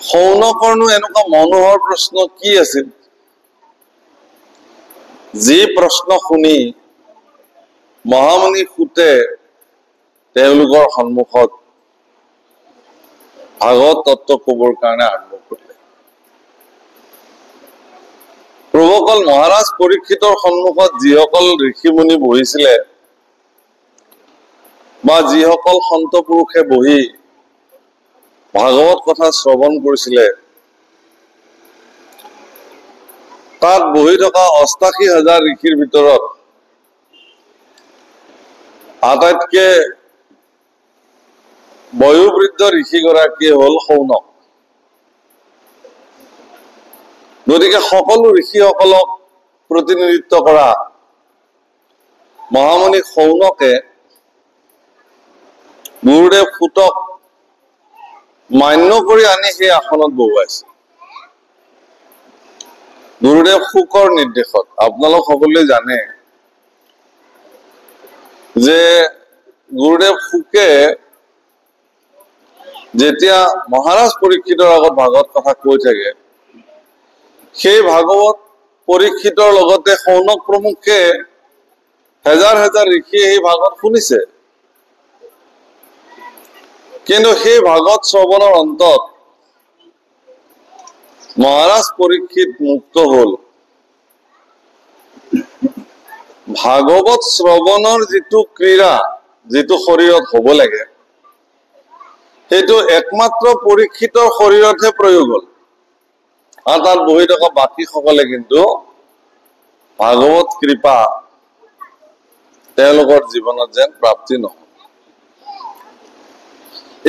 শৌনকৰনো এনেকুৱা মনোহৰ প্ৰশ্ন কি আছিল যি প্ৰশ্ন শুনি মহামুনি সুতে তেওঁলোকৰ সন্মুখত ভাগৱত তত্ত্ব কবৰ কাৰণে আৰম্ভ কৰিলে। প্ৰভুসকল মহাৰাজ পৰীক্ষিতৰ সন্মুখত যিসকল ঋষিমুনি বহিছিলে বা যিসকল সন্ত পুৰুষে বহি ভাগৱত কথা শ্ৰৱণ কৰিছিলে, তাত বহি থকা ৮৮,০০০ ঋষিৰ ভিতৰত আটাইতকৈ বয়োবৃদ্ধ ঋষিগৰাকী হল শৌনক। গতিকে সকলো ঋষিসকলক প্ৰতিনিধিত্ব কৰা মহামুনি শৌনকে গুৰুদেৱ সুতক মান্য কৰি আনি সেই আসনত বহুৱাইছে গুৰুদেৱ সুকৰ নিৰ্দেশত। আপোনালোক সকলোৱে জানে যে গুৰুদেৱ সুকে যেতিয়া মহাৰাজ পৰীক্ষিতৰ আগত ভাগৱত কথা কৈ থাকে, সেই ভাগৱত পৰীক্ষিতৰ লগতে শৌনক প্ৰমুখে হেজাৰ হেজাৰ ঋষিয়ে সেই ভাগৱত শুনিছে। কিন্তু সেই ভাগৱত শ্ৰৱণৰ অন্তত মহাৰাজ পৰীক্ষিত মুক্ত হল। ভাগৱত শ্ৰৱণৰ যিটো ক্ৰীড়া, যিটো শৰীৰত হব লাগে, সেইটো একমাত্ৰ পৰীক্ষিতৰ শৰীৰতহে প্ৰয়োগ হল। আৰু তাত বহি থকা বাকী সকলে কিন্তু ভাগৱত কৃপা তেওঁলোকৰ জীৱনত যেন প্ৰাপ্তি নহল।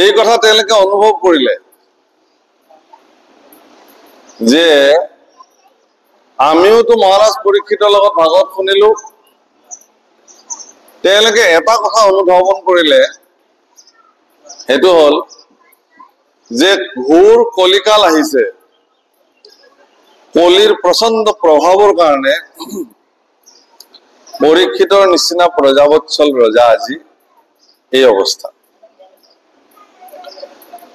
এই কথা তেওঁলোকে অনুভৱ কৰিলে যে আমিওতো মহাৰাজ পৰীক্ষিতৰ লগত ভাগৱত শুনিলো। তেওঁলোকে এটা কথা অনুধাৱন কৰিলে, সেইটো হল যে ঘোৰ কলিকাল আহিছে। কলিৰ প্ৰচণ্ড প্ৰভাৱৰ কাৰণে পৰীক্ষিতৰ নিচিনা প্ৰজাবৎসল ৰজা আজি এই অৱস্থা।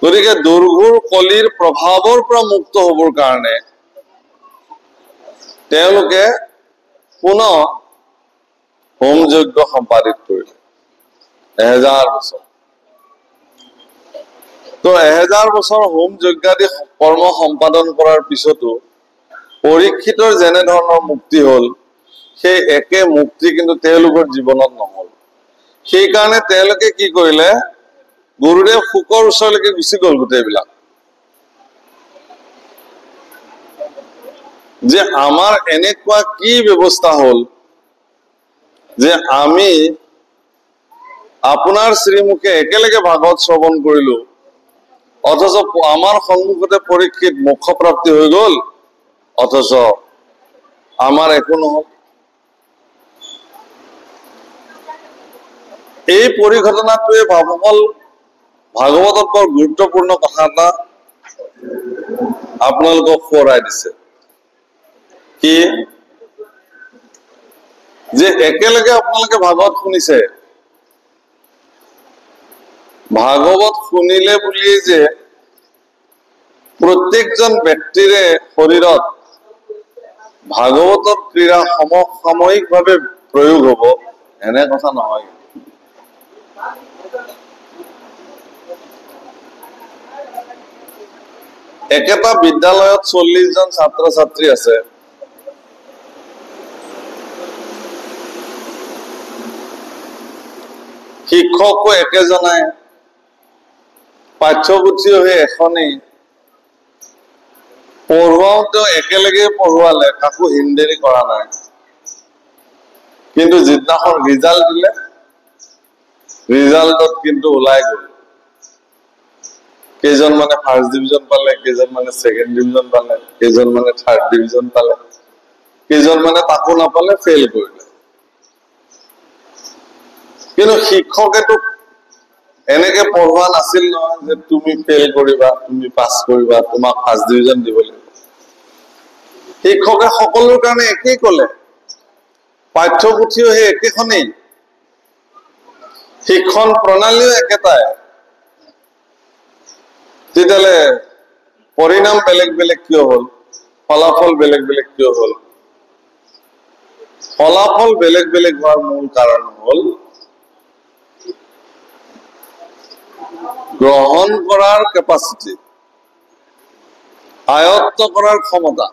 গতিকে দুৰ্ঘোৰ কলিৰ প্ৰভাৱৰ পৰা মুক্ত হবৰ কাৰণে তেওঁলোকে পুনঃ হোম যজ্ঞ সম্পাদিত কৰিলে 1000 বছৰ। তো 1000 বছৰ হোম যজ্ঞাদি কৰ্ম সম্পাদন কৰাৰ পিছতো পৰীক্ষিতৰ যেনে ধৰণৰ মুক্তি হল, সেই একে মুক্তি কিন্তু তেওঁলোকৰ জীৱনত নহল। সেইকাৰণে তেওঁলোকে কি কৰিলে, গুৰুদেৱ সুকৰ ওচৰলৈকে গুচি গল গোটেইবিলাক, যে আমাৰ এনেকুৱা কি ব্যৱস্থা হল যে আমি আপোনাৰ শ্ৰীমুখে একেলগে ভাগৱত শ্ৰৱণ কৰিলো, অথচ আমাৰ সন্মুখতে পৰীক্ষিত মোক্ষপ্ৰাপ্তি হৈ গল, অথচ আমাৰ একো নহল। এই পৰিঘটনাটোৱে ভাৱসকল ভাগৱতত বৰ গুৰুত্বপূৰ্ণ কথা এটা আপোনালোকক সোঁৱৰাই দিছে। কি যে একেলগে আপোনালোকে ভাগৱত শুনিছে, ভাগৱত শুনিলে বুলি যে প্ৰত্যেকজন ব্যক্তিৰে শৰীৰত ভাগৱতৰ ক্ৰীড়া সমসাময়িকভাৱে প্ৰয়োগ হব এনে কথা নহয়। একেটা বিদ্যালয়ত 40 জন ছাত্ৰ ছাত্ৰী আছে। শিক্ষকো একেজনাই, পাঠ্যপুথিও সেই এখনেই, পঢ়ুৱাওতেও একেলগে পঢ়ুৱালে, কাকো হিন্দেৰি কৰা নাই। কিন্তু যিদিনাখন ৰিজাল্ট দিলে, ৰিজাল্টত কিন্তু ওলাই গল কেইজন মানে ফাৰ্ষ্ট ডিভিজন পালে, কেইজন মানে ছেকেণ্ড ডিভিজন পালে, কেইজন মানে থাৰ্ড ডিভিজন পালে, কেইজন মানে তাকো নাপালে, ফেইল কৰিলে। কিন্তু শিক্ষকেতো এনেকে পঢ়োৱা নাছিল নহয় যে তুমি ফেইল কৰিবা, তুমি পাছ কৰিবা, তোমাক ফাৰ্ষ্ট ডিভিজন দিব লাগিব। শিক্ষকে সকলোৰ কাৰণে একেই কলে, পাঠ্যপুথিও সেই একেখনেই, শিক্ষণ প্ৰণালীও একেটাই। তেতিয়াহ'লে পৰিণাম বেলেগ বেলেগ কিয় হল, ফলাফল বেলেগ বেলেগ কিয় হল? ফলাফল বেলেগ বেলেগ হোৱাৰ মূল কাৰণ হল গ্ৰহণ কৰাৰ কেপাচিটি, আয়ত্ত কৰাৰ ক্ষমতা,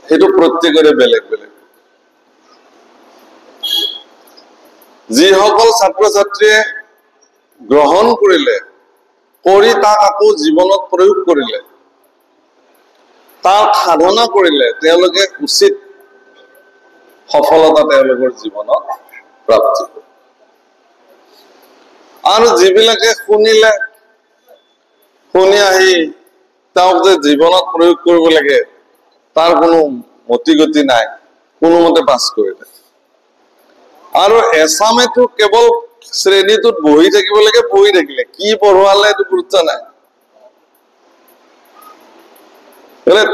সেইটো প্ৰত্যেকৰে বেলেগ বেলেগ। যিসকল ছাত্ৰ ছাত্ৰীয়ে গ্ৰহণ কৰিলে, কৰি তাক আকৌ জীৱনত প্ৰয়োগ কৰিলে, তাক সাধনা কৰিলে, তেওঁলোকে উচিত সফলতা তেওঁলোকৰ জীৱনত প্ৰাপ্তি কৰে। আৰু যিবিলাকে শুনিলে, শুনি আহি তেওঁক যে জীৱনত প্ৰয়োগ কৰিব লাগে তাৰ কোনো মতি গতি নাই, কোনোমতে পাছ কৰিলে। আৰু এছামেতো কেৱল শ্ৰেণীটোত বহি থাকিব লাগে, বহি থাকিলে কি পঢ়োৱালে এইটো গুৰুত্ব নাই,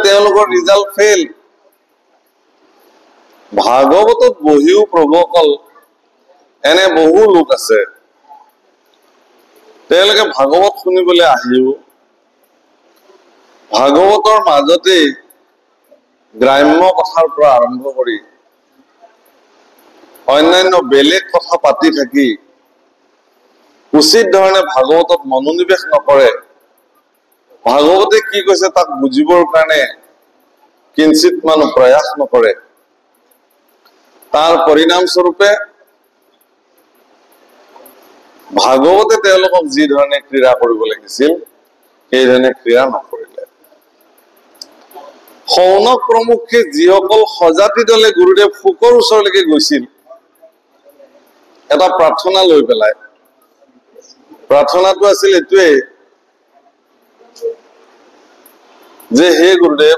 তেওঁলোকৰ ৰিজাল্ট ফেইল। ভাগৱতত বহিও প্ৰভুসকল এনে বহু লোক আছে, তেওঁলোকে ভাগৱত শুনিবলৈ আহিও ভাগৱতৰ মাজতেই গ্ৰাম্য কথাৰ পৰা আৰম্ভ কৰি অন্যান্য বেলেগ কথা পাতি থাকি উচিত ধৰণে ভাগৱতত মনোনিৱেশ নকৰে, ভাগৱতে কি কৈছে তাক বুজিবৰ কাৰণে কিঞ্চিত মানুহ প্ৰয়াস নকৰে। তাৰ পৰিণাম স্বৰূপে ভাগৱতে তেওঁলোকক যি ধৰণে ক্ৰীড়া কৰিব লাগিছিল সেই ধৰণে ক্ৰীড়া নকৰিলে। শৌনক প্ৰমুখে যিসকল সজাতি দলে গুৰুদেৱ শুকৰ ওচৰলৈকে গৈছিল এটা প্ৰাৰ্থনা লৈ পেলাই, প্ৰাৰ্থনাটো আছিল এইটোৱেই যে হে গুৰুদেৱ,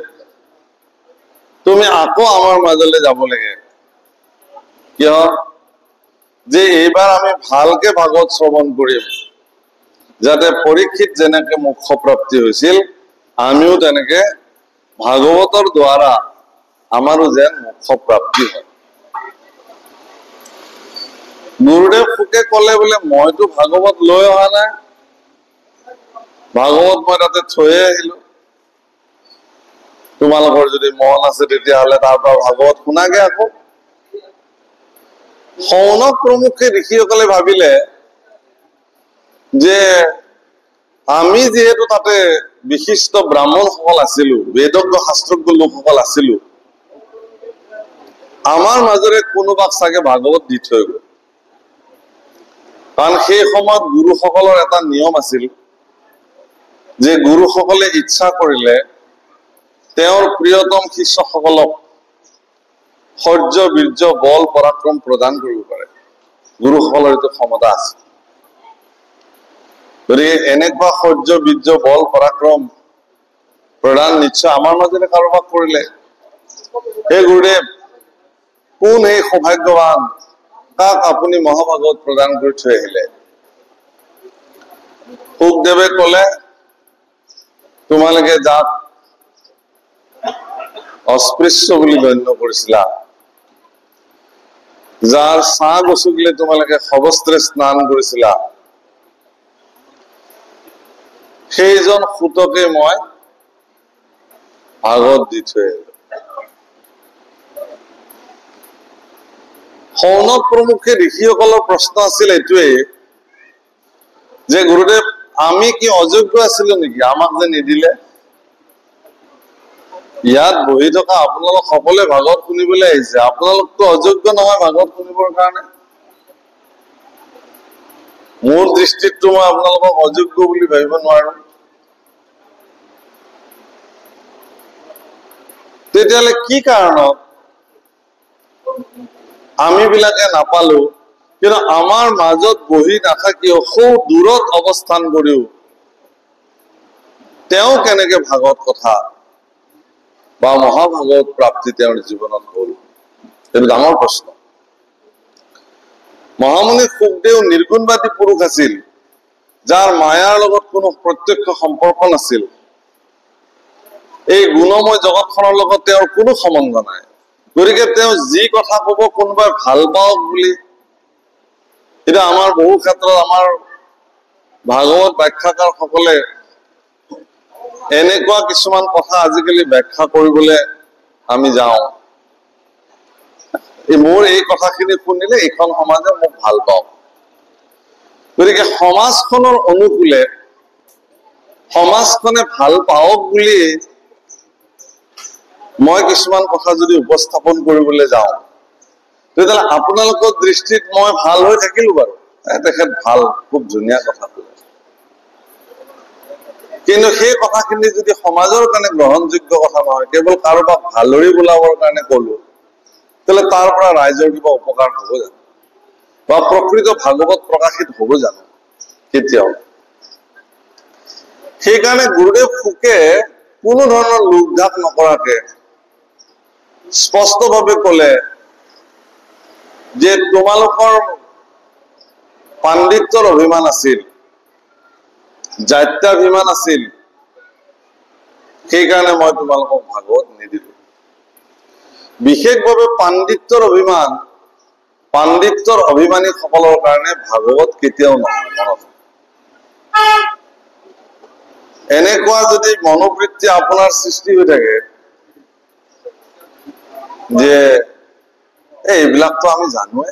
তুমি আকৌ আমাৰ মাজলৈ যাব লাগে, কিয় যে এইবাৰ আমি ভালকে ভাগৱত শ্ৰৱণ কৰিম, যাতে পৰীক্ষিত যেনেকে মোক্ষ প্ৰাপ্তি হৈছিল আমিও তেনেকে ভাগৱতৰ দ্বাৰা আমাৰো যেন মোক্ষ প্ৰাপ্তি হয়। গুৰুদেৱ শুকে কলে বোলে মইতো ভাগৱত লৈ অহা নাই, ভাগৱত মই তাতে থৈয়ে আহিলো, তোমালোকৰ যদি মন আছে তেতিয়াহলে তাৰ পৰা ভাগৱত শুনাগে আকৌ। শৌনক প্ৰমুখে ঋষিসকলে ভাবিলে যে আমি যিহেতু তাতে বিশিষ্ট ব্ৰাহ্মণসকল আছিলো, বেদজ্ঞ শাস্ত্ৰজ্ঞ লোকসকল আছিলো, আমাৰ মাজৰে কোনোবাক চাগে ভাগৱত দি থৈ গল। কাৰণ সেই সময়ত গুৰুসকলৰ এটা নিয়ম আছিল যে গুৰুসকলে ইচ্ছা কৰিলে তেওঁৰ প্ৰিয়তম শিষ্যসকলক শৌৰ্য, বীৰ্য, বল, পৰাক্ৰম প্ৰদান কৰিব পাৰে। গুৰুসকলৰ এইটো ক্ষমতা আছে। গতিকে এনেকুৱা শৌৰ্য, বীৰ্য, বল, পৰাক্ৰম প্ৰদান নিশ্চয় আমাৰ মাজতে কাৰোবাক কৰিলে। হে গুৰুদেৱ, কোন সেই সৌভাগ্যৱান, কাক আপুনি মহাভাগৱত প্ৰদান কৰি থৈ আহিলে? শুকদেৱে কলে তোমালোকে যাক অস্পৃশ্য বুলি গণ্য কৰিছিলা, যাৰ ছাঁ গছকিলে তোমালোকে সবস্ত্ৰে স্নান কৰিছিলা, সেইজন সূতকে মই ভাগৱত দি থৈ আহিলো। শৌনক প্ৰমুখে ঋষিসকলৰ প্ৰশ্ন আছিল এইটোৱেই যে গুৰুদেৱ, আমি কি অযোগ্য আছিলো নেকি, আমাক যে নিদিলে? ইয়াত বহি থকা আপোনালোক সকলোৱে ভাগৱত শুনিবলৈ আহিছে, আপোনালোকতো অযোগ্য নহয় ভাগৱত শুনিবৰ কাৰণে? মোৰ দৃষ্টিততো মই আপোনালোকক অযোগ্য বুলি ভাবিব নোৱাৰো। তেতিয়াহলে কি কাৰণত আমি বিলাকে নাপালো? কিন্তু আমাৰ মাজত বহি নাথাকিও সৌ দূৰত অৱস্থান কৰিও তেওঁ কেনেকে ভাগৱত কথা বা মহাভাগৱত প্ৰাপ্তি তেওঁৰ জীৱনত হল? এইটো ডাঙৰ প্ৰশ্ন। মহামুনি শুকদেৱ নিৰ্গুণবাদী পুৰুষ আছিল, যাৰ মায়াৰ লগত কোনো প্ৰত্যক্ষ সম্পৰ্ক নাছিল। এই গুণময় জগতখনৰ লগত তেওঁৰ কোনো সম্বন্ধ নাই। গতিকে তেওঁ যি কথা কব কোনোবাই ভাল পাওক বুলি, কিন্তু আমাৰ বহু ক্ষেত্ৰত আমাৰ ভাগৱত ব্যাখ্যাকাৰ সকলে এনেকুৱা কিছুমান কথা আজিকালি ব্যাখ্যা কৰিবলৈ আমি যাওঁ, মোৰ এই কথাখিনি শুনিলে এইখন সমাজে মোক ভাল পাওঁ। গতিকে সমাজখনৰ অনুকূলে সমাজখনে ভাল পাওক বুলি মই কিছুমান কথা যদি উপস্থাপন কৰিবলৈ যাওঁ, তেতিয়াহ'লে আপোনালোকৰ দৃষ্টিত মই ভাল হৈ থাকিলো বাৰু, তেখেত ভাল, খুব ধুনীয়া কথা ক'লে, কিন্তু সেই কথাখিনি যদি সমাজৰ কাৰণে গ্ৰহণযোগ্য কথা নহয়, কেৱল কাৰোবাক ভালৰি বোলাবৰ কাৰণে কলো, তেতিয়াহ'লে তাৰ পৰা ৰাইজৰ কিবা উপকাৰ হ'ব জানো, বা প্ৰকৃত ভাগৱত প্ৰকাশিত হ'ব জানো? কেতিয়াও। সেইকাৰণে গুৰুদেৱ ফুকে কোনো ধৰণৰ লোকঘাত নকৰাকে স্পষ্টভাৱে ক'লে যে তোমালোকৰ পাণ্ডিত্যৰ অভিমান আছিল, জাত্যাভিমান আছিল, সেইকাৰণে মই তোমালোকক ভাগৱত নিদিলো। বিশেষভাৱে পাণ্ডিত্যৰ অভিমানী সকলৰ কাৰণে ভাগৱত কেতিয়াও নহয়। মনত এনেকুৱা যদি মনোবৃত্তি আপোনাৰ সৃষ্টি হৈ থাকে যে এইবিলাকতো আমি জানোৱে,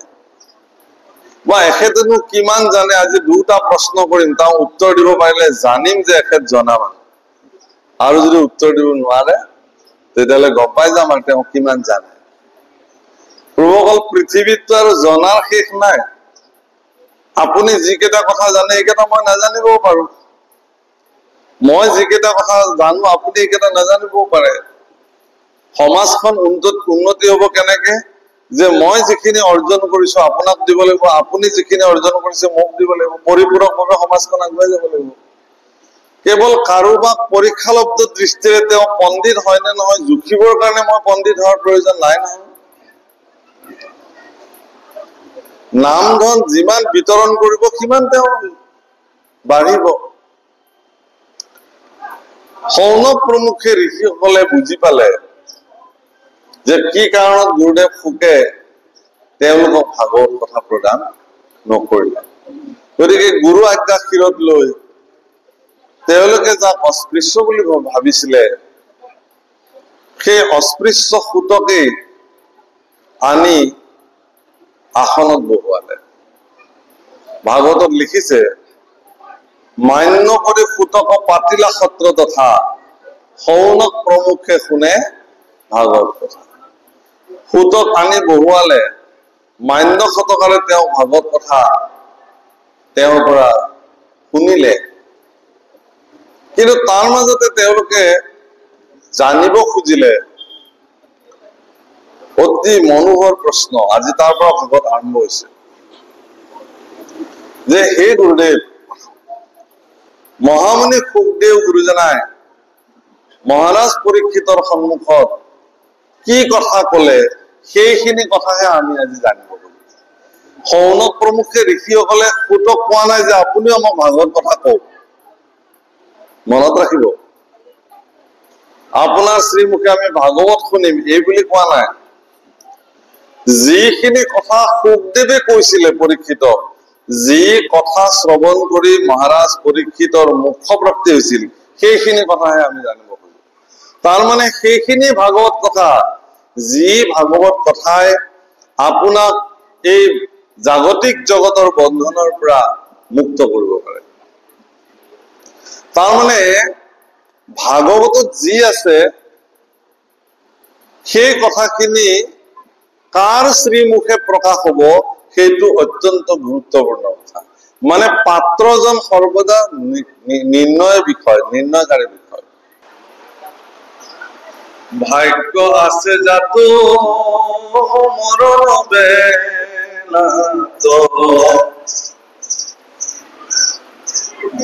বা এখেতেনো কিমান জানে, আজি দুটা প্ৰশ্ন কৰিম, তাৰ উত্তৰ দিব পাৰিলে জানিম যে এখেত জনা মানুহ, আৰু যদি উত্তৰ দিব নোৱাৰে তেতিয়াহ'লে গম পাই যাম আৰু তেওঁ কিমান জানে। প্ৰভুসকল, পৃথিৱীততো আৰু জনাৰ শেষ নাই। আপুনি যিকেইটা কথা জানে এইকেইটা মই নাজানিবও পাৰো, মই যিকেইটা কথা জানো আপুনি এইকেইটা নাজানিবও পাৰে। সমাজখন উন্নতি হ'ব কেনেকে? যে মই যিখিনি অৰ্জন কৰিছো আপোনাক দিব লাগিব, আপুনি যিখিনি অৰ্জন কৰিছে মোক দিব লাগিব, পৰিপূৰকভাৱে সমাজখন আগুৱাই যাব লাগিব। কেৱল কাৰোবাক পৰীক্ষালব্ধ দৃষ্টিৰে তেওঁ পণ্ডিত হয় নে নহয় জুখিবৰ কাৰণে মই পণ্ডিত হোৱাৰ প্ৰয়োজন নাই নহয়। নাম ধন যিমান বিতৰণ কৰিব সিমান তেওঁ বাঢ়িব। শৌনক প্ৰমুখে ঋষিসকলে বুজি পালে যে কি কাৰণত গুৰুদেৱ ফুকে তেওঁলোকক ভাগৱত কথা প্ৰদান নকৰিলে। গতিকে গুৰু আজ্ঞা শিৰত লৈ তেওঁলোকে যাক অস্পৃশ্য বুলি ভাবিছিলে, সেই অস্পৃশ্য সুতকেই আনি আসনত বহুৱালে। ভাগৱতত লিখিছে, মান্য কৰি সুতক পাতিলা সত্ৰ তথা শৌনক প্ৰমুখে শুনে ভাগৱত কথা। সুতক আনি বহুৱালে, মান্য শতকাৰে তেওঁ ভাগৱত কথা তেওঁৰ পৰা শুনিলে, কিন্তু তাৰ মাজতে তেওঁলোকে জানিব খুজিলে অতি মনোহৰ প্ৰশ্ন। আজি তাৰ পৰা ভাগৱত আৰম্ভ হৈছে যে হে গুৰুদেৱ, মহামুনি সুখদেৱ গুৰুজনাই মহাৰাজ পৰীক্ষিতৰ সন্মুখত কি কথা কলে, সেইখিনি কথাহে আমি আজি জানিব পাৰো। শৌনক প্ৰমুখে ঋষিসকলে সুতক কোৱা নাই যে আপুনিও আমাক ভাগৱত কথা কওক। মনত ৰাখিব, আপোনাৰ শ্ৰীমুখে আমি ভাগৱত শুনিম এই বুলি কোৱা নাই। যিখিনি কথা সুখদেৱে কৈছিলে পৰীক্ষিতক, যি কথা শ্ৰৱণ কৰি মহাৰাজ পৰীক্ষিতৰ মুখ্যপ্ৰাপ্তি হৈছিল, সেইখিনি কথাহে আমি জানিব পাৰো। তাৰমানে সেইখিনি ভাগৱত কথা, যি ভাগৱত কথাই আপোনাক এই জাগতিক জগতৰ বন্ধনৰ পৰা মুক্ত কৰিব পাৰে। তাৰমানে ভাগৱতত যি আছে সেই কথাখিনি কাৰ শ্ৰীমুখে প্ৰকাশ হব, সেইটো অত্যন্ত গুৰুত্বপূৰ্ণ কথা। মানে পাত্ৰজন সৰ্বদা নিৰ্ণয়কাৰী বিষয়। ভাগ্য আছে যাত মৰণ বেলাত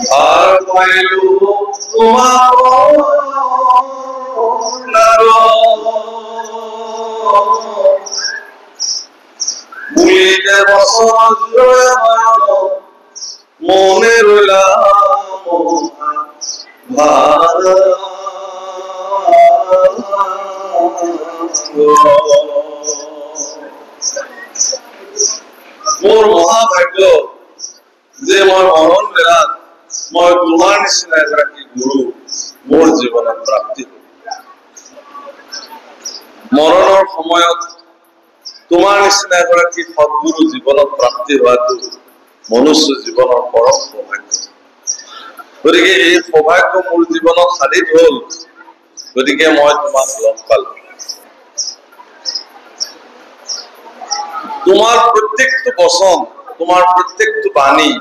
ভাৰ পাইলো বুলিতে বচন মনে ৰইলা মোৰ মহাভাগ্য যে মই মৰণ বেলাত মই তোমাৰ নিচিনা এগৰাকী গুৰু মোৰ জীৱনত প্ৰাপ্তি হ'ল। মৰণৰ সময়ত তোমাৰ নিচিনা এগৰাকী সদ্গুৰু জীৱনত প্ৰাপ্তি হোৱাটো মনুষ্য জীৱনৰ পৰম সৌভাগ্য। গতিকে এই সৌভাগ্য মোৰ জীৱনত সাধিত হ'ল, গতিকে মই তোমাক লগ পালো। তোমাৰ প্ৰত্যেকটো বচন, তোমাৰ প্ৰত্যেকটো বাণী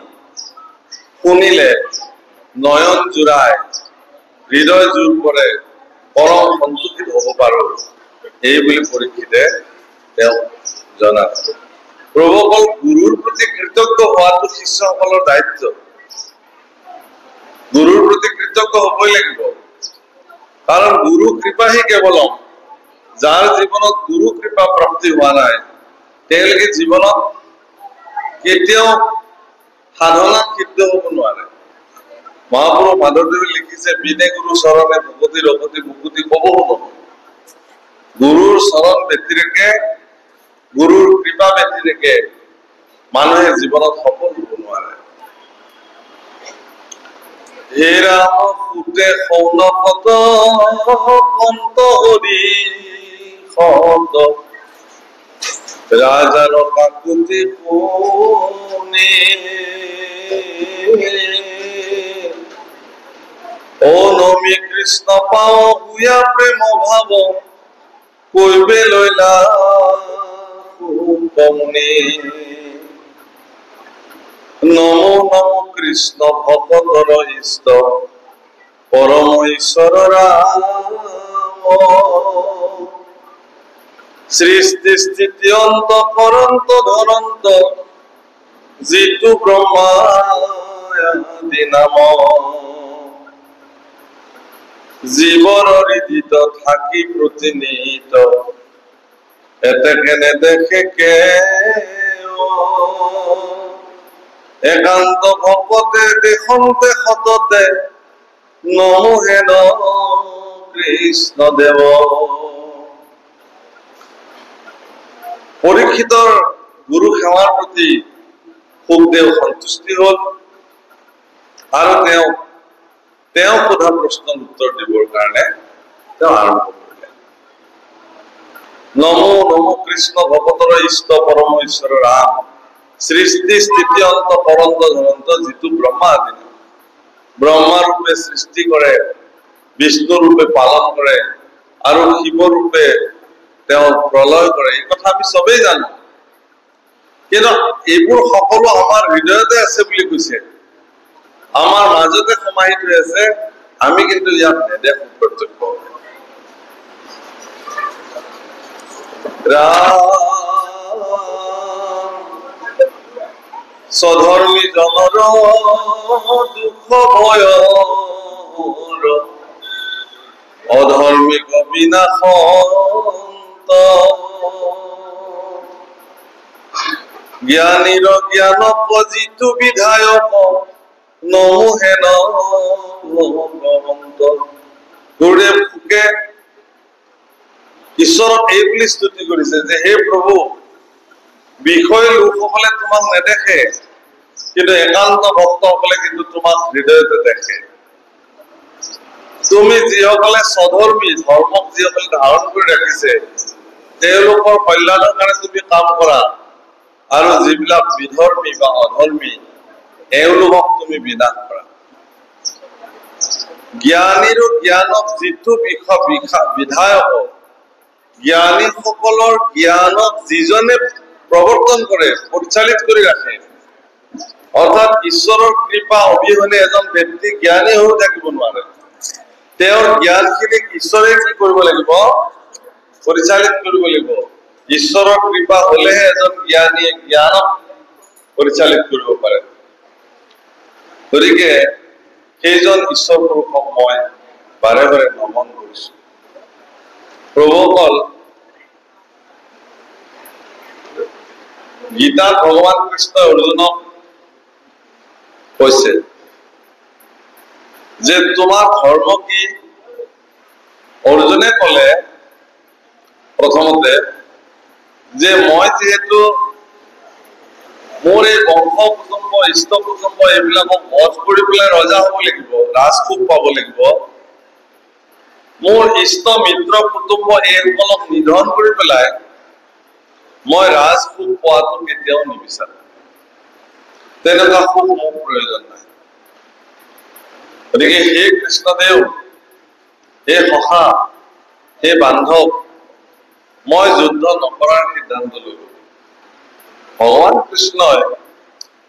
শুনিলে নয়ন জোৰাই, হৃদয় জোৰ কৰে, পৰম সন্তোষিত হ'ব পাৰো, এই বুলি পৰীক্ষিতে তেওঁ জনালে। প্ৰভুসকল, গুৰুৰ প্ৰতি কৃতজ্ঞ হোৱাটো শিষ্যসকলৰ দায়িত্ব। গুৰুৰ প্ৰতি কৃতজ্ঞ হ'বই লাগিব, কাৰণ গুৰু কৃপাহি কেৱলম। যাৰ জীৱনত গুৰু কৃপা প্ৰাপ্তি হোৱা নাই, তেওঁলোকে জীৱনত কেতিয়াও সাধনা সিদ্ধ হ'ব নোৱাৰে। মহাপুৰুষ মাধৱদেৱে লিখিছে, বিনে গুৰু চৰণে ভকতি ৰঘতি মুকুতি কবহু নহয়। গুৰুৰ চৰণ ব্যতিৰেকে, গুৰুৰ কৃপা ব্যতিৰেকে মানুহে জীৱনত সফল হ'ব নোৱাৰে। হে ৰাম সুতে সৌনকত কন্ত হৰি সত, ৰাজাৰ কাকুতি শুনি, ও নমি কৃষ্ণ পাও হুয়া প্ৰেম ভাব, কৈবে লৈলা কমনি। নমো নমো কৃষ্ণ ভকতৰ ইষ্ট, পৰম ঈশ্বৰ ৰাম। সৃষ্টি স্থিতি অন্ত কৰন্ত ধৰন্ত, যিটো ব্ৰহ্মাদি নাম। জীৱৰ হৃদিত থাকি প্ৰতিনিহিত, এতেকে নেদেখে কেও। একান্ত ভকতে দেশন্তে সততে, নমোহে ন কৃষ্ণ দেৱ। পৰীক্ষিতৰ গুৰু সেৱাৰ প্ৰতি সুখদেৱ সন্তুষ্টি হ'ল আৰু তেওঁ সোধা প্ৰশ্নৰ উত্তৰ দিবৰ কাৰণে তেওঁ আৰম্ভ কৰিলে। নমো নমো কৃষ্ণ ভকতৰ ইষ্ট, পৰম ঈশ্বৰ ৰাম। সৃষ্টি স্থিতি অন্ত কৰন্ত ধৰন্ত, যিটো ব্ৰহ্মা আদি। ব্ৰহ্মা ৰূপে সৃষ্টি কৰে, বিষ্ণু ৰূপে পালন কৰে আৰু শিৱ ৰূপে তেওঁ প্ৰলয় কৰে। এই কথা আমি চবেই জানো, কিন্তু এইবোৰ সকলো আমাৰ হৃদয়তে আছে বুলি কৈছে, আমাৰ মাজতে সমাহিত হৈ আছে। আমি কিন্তু ইয়াক নেদেখো প্ৰত্যক্ষ। স্বধৰ্মী জনৰ দুখ ভয়, অধৰ্মী বিনাশন্ত। জ্ঞানীৰ জ্ঞান যিটো বিধায়ক, নমোহে ন ভগৱন্ত। গুৰুদেৱ ফুকে ঈশ্বৰক এই বুলি স্তুতি কৰিছে যে, হে প্ৰভু, বিষয় লোকসকলে তোমাক নেদেখে, কিন্তু একান্ত ভক্তসকলে কিন্তু তোমাক হৃদয়তে দেখে। তুমি যিসকলে স্বধৰ্মী, ধৰ্মক যিসকলে ধাৰণ কৰি ৰাখিছে, তেওঁলোকৰ কল্যাণৰ কাৰণে তুমি কাম কৰা, আৰু যিবিলাক বিধৰ্মী বা অধৰ্মী, এওঁলোকক তুমি বিনাশ কৰা। জ্ঞানীৰ জ্ঞানক যিটো বিধায়ক, জ্ঞানীসকলৰ জ্ঞানক যিজনে প্ৰৱৰ্তন কৰে, পৰিচালিত কৰি ৰাখে, অৰ্থাৎ ঈশ্বৰৰ কৃপা অবিহনে এজন ব্যক্তি জ্ঞানী হৈ থাকিব নোৱাৰে। তেওঁৰ জ্ঞানখিনিক ঈশ্বৰে কি কৰিব লাগিব? পৰিচালিত কৰিব লাগিব। ঈশ্বৰৰ কৃপা হলেহে এজন জ্ঞানীয়ে জ্ঞানক পৰিচালিত কৰিব পাৰে। গতিকে সেইজন ঈশ্বৰ পুৰুষক মই বাৰে বাৰে নমন কৰিছো। প্ৰভুসকল, গীতাত ভগৱান কৃষ্ণই অৰ্জুনক কৈছে যে তোমাৰ ধৰ্ম কি? অৰ্জুনে কলে প্ৰথমতে যে মই যিহেতু মোৰ এই বংশ কুটুম্ব, ইষ্ট কুটুম্ব এইবিলাকক বধ কৰি পেলাই ৰজা হব লাগিব, ৰাজসুখ পাব লাগিব, মোৰ ইষ্ট মিত্ৰ কুটুম্ব এইসকলক নিধন কৰি পেলাই মই ৰাজসুখ পোৱাটো কেতিয়াও নিবিচাৰো। তেনেকুৱা সুখ মোৰ প্ৰয়োজন নাই। গতিকে হে কৃষ্ণদেৱ, হে সখা, হে বান্ধৱ, মই যুদ্ধ নকৰাৰ সিদ্ধান্ত ললো। ভগৱান কৃষ্ণই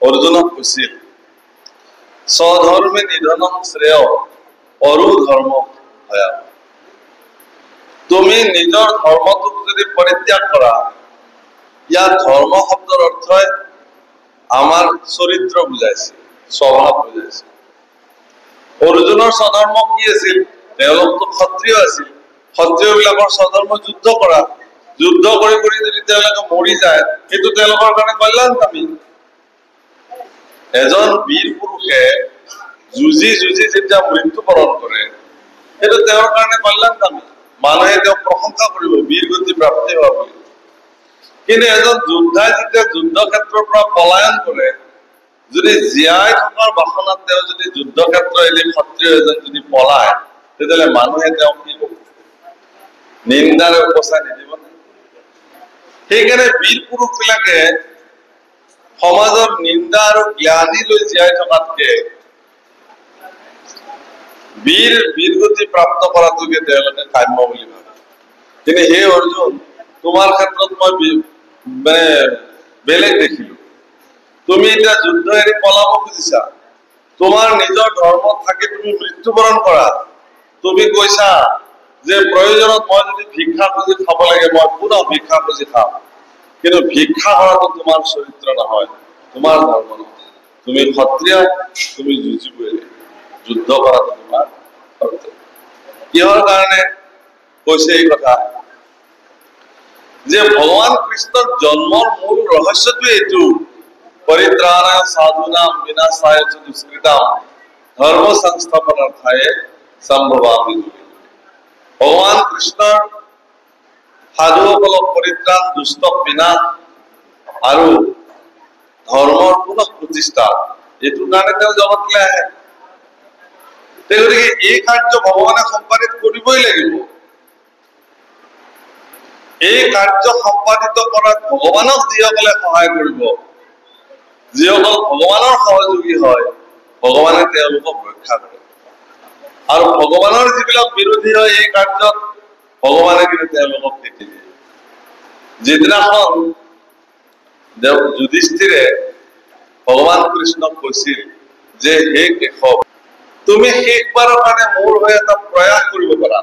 অৰ্জুনক কৈছিল, স্বধৰ্মে নিধনম শ্ৰেয় পৰো ধৰ্ম ভয়া। তুমি নিজৰ ধৰ্মটোক যদি পৰিত্যাগ কৰা, ইয়াত ধৰ্ম শব্দৰ অৰ্থই আমাৰ চৰিত্ৰ বুজাইছে, স্বভাৱ বুজাইছে। অৰ্জুনৰ স্বধৰ্ম কি আছিল? তেওঁলোকতো ক্ষত্ৰিয় আছিল। ক্ষত্ৰিয় বিলাকৰ স্বধৰ্ম যুদ্ধ কৰা। যুদ্ধ কৰি কৰি যদি তেওঁলোকে মৰি যায়, সেইটো তেওঁলোকৰ কাৰণে কল্যাণকামী। এজন বীৰ পুৰুষে যুঁজি যুঁজি যেতিয়া মৃত্যুবৰণ কৰে, সেইটো তেওঁৰ কাৰণে কল্যাণকামী। মানুহে তেওঁক প্ৰশংসা কৰিব, বীৰ গতি প্ৰাপ্তি হোৱা বুলি। কিন্তু এজন যোদ্ধাই যেতিয়া যুদ্ধ ক্ষেত্ৰৰ পৰা পলায়ন কৰে, যদি জীয়াই থকাৰ বাসনাত তেওঁ যদি যুদ্ধ ক্ষেত্ৰ এৰি ক্ষত্ৰিয় এজন যদি পলায়, তেতিয়াহ'লে মানুহে তেওঁক কি কৰিব? নিন্দাৰে উপচাই নিদিব। সেইকাৰণে বীৰ পুৰুষ বিলাকে সমাজৰ নিন্দা আৰু জ্ঞানী লৈ জীয়াই থকাতকে বীৰগতি প্ৰাপ্ত কৰাটোকে তেওঁলোকে কাম্য বুলি ভাবে। কিন্তু হে অৰ্জুন, তোমাৰ ক্ষেত্ৰত মই বেলেগ দেখিলো। তুমি এতিয়া যুদ্ধ এৰি পলাব খুজিছা, তোমাৰ নিজৰ ধৰ্মত থাকি তুমি মৃত্যুবৰণ কৰা। তুমি কৈছা যে প্ৰয়োজনত মই যদি ভিক্ষা খুজি খাব লাগে, মই পুনঃ ভিক্ষা খুজি খাম। কিন্তু ভিক্ষা কৰাটো তোমাৰ চৰিত্ৰ নহয়, তোমাৰ ধৰ্ম নহয়। তুমি ক্ষত্ৰিয়, তুমি যুঁজিবই লাগিব, যুদ্ধ কৰাটো তোমাৰ কৰ্তব্য। কিহৰ কাৰণে কৈছে এই কথা? যে ভগৱান কৃষ্ণৰ জন্মৰ মূল ৰহস্যটো এইটো, পৰিত্ৰাণায় সাধুনাম বিনাশায় চ দুষ্কৃতাম ধৰ্ম সংস্থাপনাৰ্থে সম্ভৱামি যুগে। ভগৱান কৃষ্ণৰ সাধুসকলক পৰিত্ৰাণ, দুষ্টক বিনাশ আৰু ধৰ্মৰ পুনঃ প্ৰতিষ্ঠা, এইটোৰ কাৰণে তেওঁ জগতলৈ আহে। গতিকে এই কাৰ্য ভগৱানে সম্পাদিত কৰিবই লাগিব। এই কাৰ্য সম্পাদিত কৰাত ভগৱানক যিসকলে সহায় কৰিব, যিসকল ভগৱানৰ সহযোগী হয়, ভগৱানে তেওঁলোকক ৰক্ষা কৰে। আৰু ভগৱানৰ যিবিলাক বিৰোধী হয় এই কাৰ্যত, ভগৱানে কিন্তু তেওঁলোকক টেকি দিয়ে। যিদিনাখন যুধিষ্ঠিৰে ভগৱান কৃষ্ণক কৈছিল যে হে কেশৱ, তুমি শেষবাৰৰ কাৰণে মোৰ হৈ এটা প্ৰয়াস কৰিব পাৰা,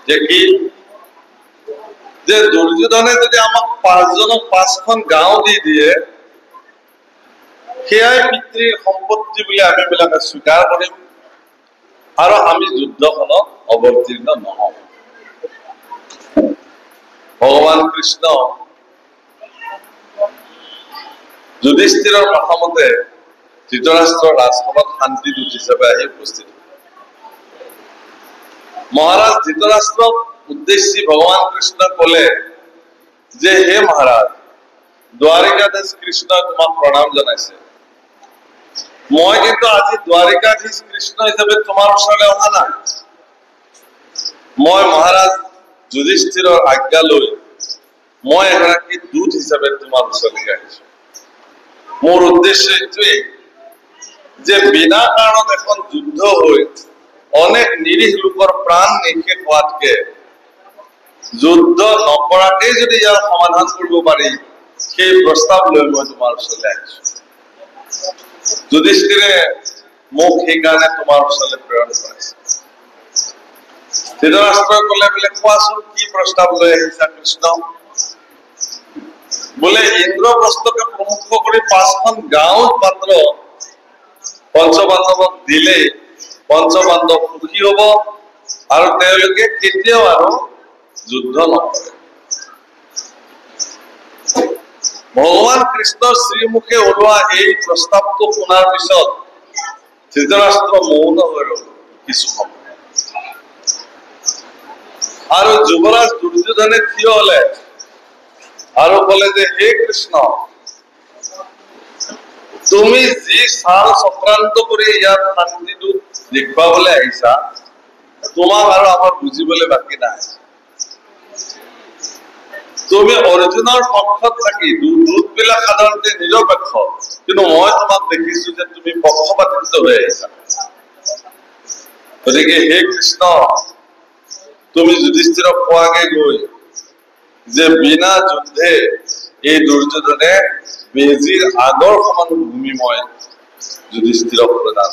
যে কি? যে দুৰ্যোধনে যদি আমাক 5জনক 5খন গাঁও দি দিয়ে, সেয়াই পিতৃৰ সম্পত্তি বুলি আমি বিলাকে স্বীকাৰ কৰিম আৰু আমি যুদ্ধখনত অৱতীৰ্ণ নহম। ভগৱান কৃষ্ণ যুধিষ্ঠিৰৰ প্ৰথমতে ধৃতৰাষ্ট্ৰৰ ৰাজসভাত শান্তিদূত হিচাপে আহি উপস্থিত। মহাৰাজ ধৃতৰাষ্ট্ৰক উদ্দেশ্যি ভগৱান কৃষ্ণ কলে যে হে মহাৰাজ, দ্বাৰিকাধীশ কৃষ্ণই তোমাক প্ৰণাম জনাইছে। মই কিন্তু আজি দ্বাৰিকাধীশ কৃষ্ণ হিচাপে তোমাৰ ওচৰলৈ অহা নাই। মই মহাৰাজ যুধিষ্ঠিৰৰ আজ্ঞা লৈ মই এগৰাকী দূত হিচাপে তোমাৰ ওচৰলৈ আহিছো। মোৰ উদ্দেশ্য এইটোৱেই যে বিনা কাৰণত এখন যুদ্ধ হৈ অনেক নিৰীহ লোকৰ প্ৰাণ নিশেষ হোৱাতকে যুদ্ধ নকৰাকেই যদি ইয়াৰ সমাধান কৰিব পাৰি, সেই প্ৰস্তাৱ লৈ মই তোমাৰ ওচৰলৈ আহিছো। যুধিষ্ঠিৰে মোক সেইকাৰণে তোমাৰ ওচৰলৈ প্ৰেৰণ কৰিছে। ধৃতৰাষ্ট্ৰই কলে, বোলে কোৱাচোন কি প্ৰস্তাৱ লৈ আহিছা কৃষ্ণ? বোলে ইন্দ্ৰপ্ৰস্থকে প্ৰমুখ কৰি 5খন গাঁও মাত্ৰ পঞ্চপাণ্ডৱক দিলে পঞ্চপাণ্ডৱ সুখী হব আৰু তেওঁলোকে কেতিয়াও আৰু যুদ্ধ নকৰে। ভগৱান কৃষ্ণৰ শ্ৰীমুখে ওলোৱা এই প্ৰস্তাৱটো শুনাৰ পিছত ধৃতৰাষ্ট্ৰ মৌন হৈ ৰল কিছু সময়। আৰু যুৱৰাজ দুৰ্যোধনে থিয় হলে আৰু কলে যে হে কৃষ্ণ, তুমি যি ছাল চক্ৰান্ত কৰি ইয়াত শান্তিদূত দেখুৱাবলৈ আহিছা, তোমাক আৰু আমাৰ বুজিবলৈ বাকী নাই। তুমি অৰ্জুনৰ পক্ষত থাকি দূতবিলাক সাধাৰণতে নিৰপেক্ষ, কিন্তু মই তোমাক দেখিছো যে তুমি পক্ষপাতিত্ব হৈ আহিছা। গতিকে হে কৃষ্ণ, তুমি যুধিষ্ঠিৰক কোৱাগে গৈ যে বিনা যুদ্ধে এই দুৰ্যোধনে বেজীৰ আগৰ সমান ভূমি মই যুধিষ্ঠিৰক প্ৰদান।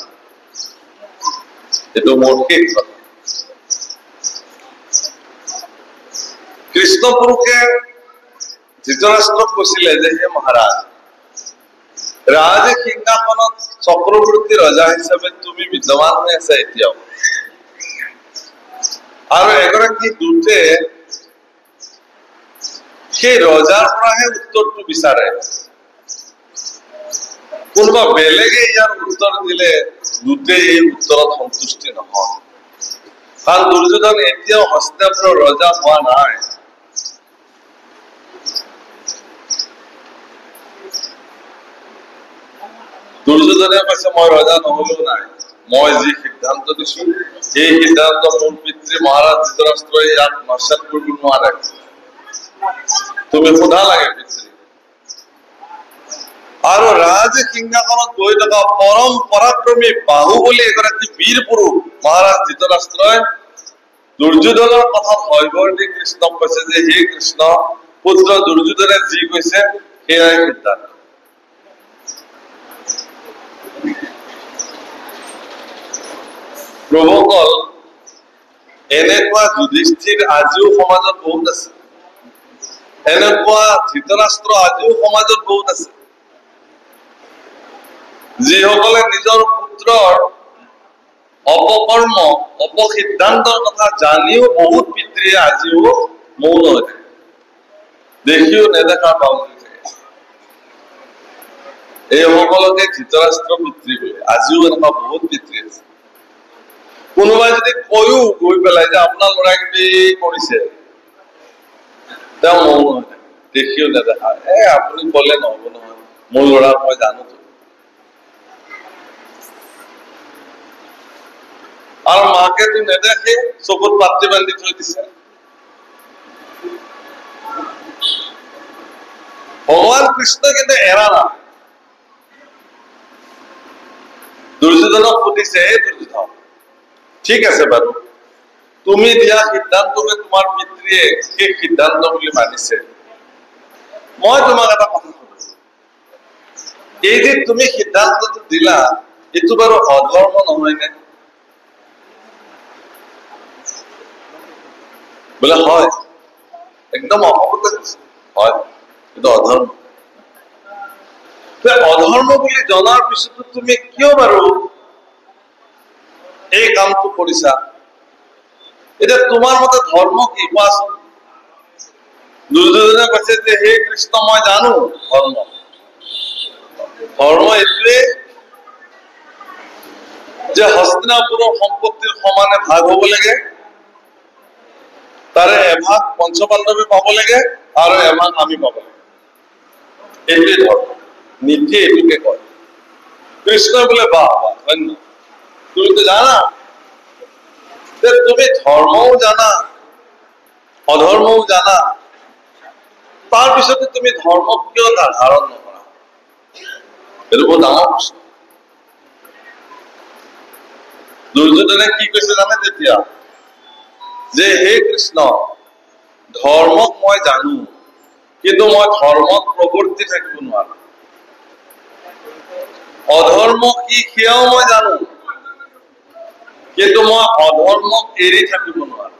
এইটো মোৰ শেষ কথা। কৃষ্ণ পুৰুষে ধৃতৰাষ্ট্ৰক কৈছিলে যে হে মহাৰাজ, ৰাজ সিংহাসনত চক্ৰৱৰ্তী ৰজা হিচাপে তুমি বিদ্যমান হৈ আছা এতিয়াও, আৰু এগৰাকী দূতে সেই ৰজাৰ পৰাহে উত্তৰটো বিচাৰে। কোনোবা বেলেগে ইয়াৰ উত্তৰ দিলে দূতে এই উত্তৰত সন্তুষ্টি নহয়, কাৰণ দুৰ্যোধন এতিয়াও হস্তিনাপুৰৰ ৰজা হোৱা নাই। দুৰ্যোধনে কৈছে মই ৰজা নহলেও নাই, মই যি সিদ্ধান্ত দিছো সেই সিদ্ধান্ত মোৰ পিতৃ মহাৰাজ ধৃতৰাষ্ট্ৰই ইয়াত নস্যাৎ কৰিব নোৱাৰে। তুমি সোধা লাগে পিতৃ। আৰু ৰাজ সিংহাসনত গৈ থকা পৰম পৰাক্ৰমী বাহুবলী এগৰাকী বীৰ পুৰুষ মহাৰাজ ধৃতৰাষ্ট্ৰই দুৰ্যোধনৰ কথা ভয়ভৰ দি কৃষ্ণক কৈছে যে হে কৃষ্ণ, পুত্ৰ দুৰ্যোধনে যি কৈছে সেয়াই সিদ্ধান্ত। প্ৰভুসকল, এনেকুৱা যুধিষ্ঠিৰ আজিও সমাজত বহুত আছে, এনেকুৱা ধৃতৰাষ্ট্ৰ আজিও সমাজত বহুত আছে, যিসকলে নিজৰ পুত্ৰৰ অপকৰ্ম অপসিদ্ধান্তৰ কথা জানিও বহুত পিতৃয়ে আজিও মৌন হৈ থাকে, দেখিও নেদেখা পাবলৈ থাকে। এই সকলকে ধৃতৰাষ্ট্ৰ পিতৃ বোলে। আজিও এনেকুৱা বহুত পিতৃ আছে। কোনোবাই যদি কৈও গৈ পেলাই যে আপোনাৰ ল'ৰাকেইটি কৰিছে, তেওঁ মৌন হৈ থাকে, দেখিও নেদেখা। আপুনি কলে নহব নহয়, মোৰ ল'ৰাক মই জানো। আৰু মাকেতো নেদেখে, চকুত পাতি বান্ধি থৈ দিছে। ভগৱান কৃষ্ণ কিন্তু এৰা নাই। দুৰ্যোধনক সুধিছে, এই দুৰ্যোধন ঠিক আছে বাৰু, তুমি দিয়া সিদ্ধান্তকে তোমাৰ পিতৃয়ে সেই সিদ্ধান্ত বুলি মানিছে। মই তোমাক এটা কথা সুধিছো, এই যে তুমি সিদ্ধান্তটো দিলা, এইটো বাৰু অধৰ্ম নহয়নে? বোলে হয়, একদম অসমতে হয়, কিন্তু অধৰ্ম। অধৰ্ম বুলি জনাৰ পিছতো তুমি কিয় বাৰু এই কামটো কৰিছা? এতিয়া তোমাৰ মতে ধৰ্ম কি কোৱাচোন? দুৰ্যোধনে কৈছে যে হে কৃষ্ণ, মই জানো ধৰ্ম। ধৰ্ম এইটোৱে যে হস্তিনাপুৰৰ সম্পত্তিৰ সমানে ভাগ হব লাগে, তাৰে এভাগ পঞ্চপাণ্ডৱে পাব লাগে আৰু এভাগ আমি পাব লাগে। এইটোৱে ধৰ্ম, নীতি এইটোকে কয়। কৃষ্ণই বোলে বাহ বাহ ধন্য, তুমিতো জানা, তুমি ধৰ্মও জানা অধৰ্মও জানা, তাৰপিছতে তুমি ধৰ্মক কিয় ধাৰণ নকৰা? এইটো বহুত ডাঙৰ প্ৰশ্ন। দুৰ্যোধনে কি কৈছে জানে তেতিয়া? যে হে কৃষ্ণ, ধৰ্মক মই জানো, কিন্তু মই ধৰ্মক প্ৰৱৰ্তি থাকিব নোৱাৰো। অধৰ্ম কি সেয়াও মই জানো, কিন্তু মই অধৰ্মক এৰি থাকিব নোৱাৰো।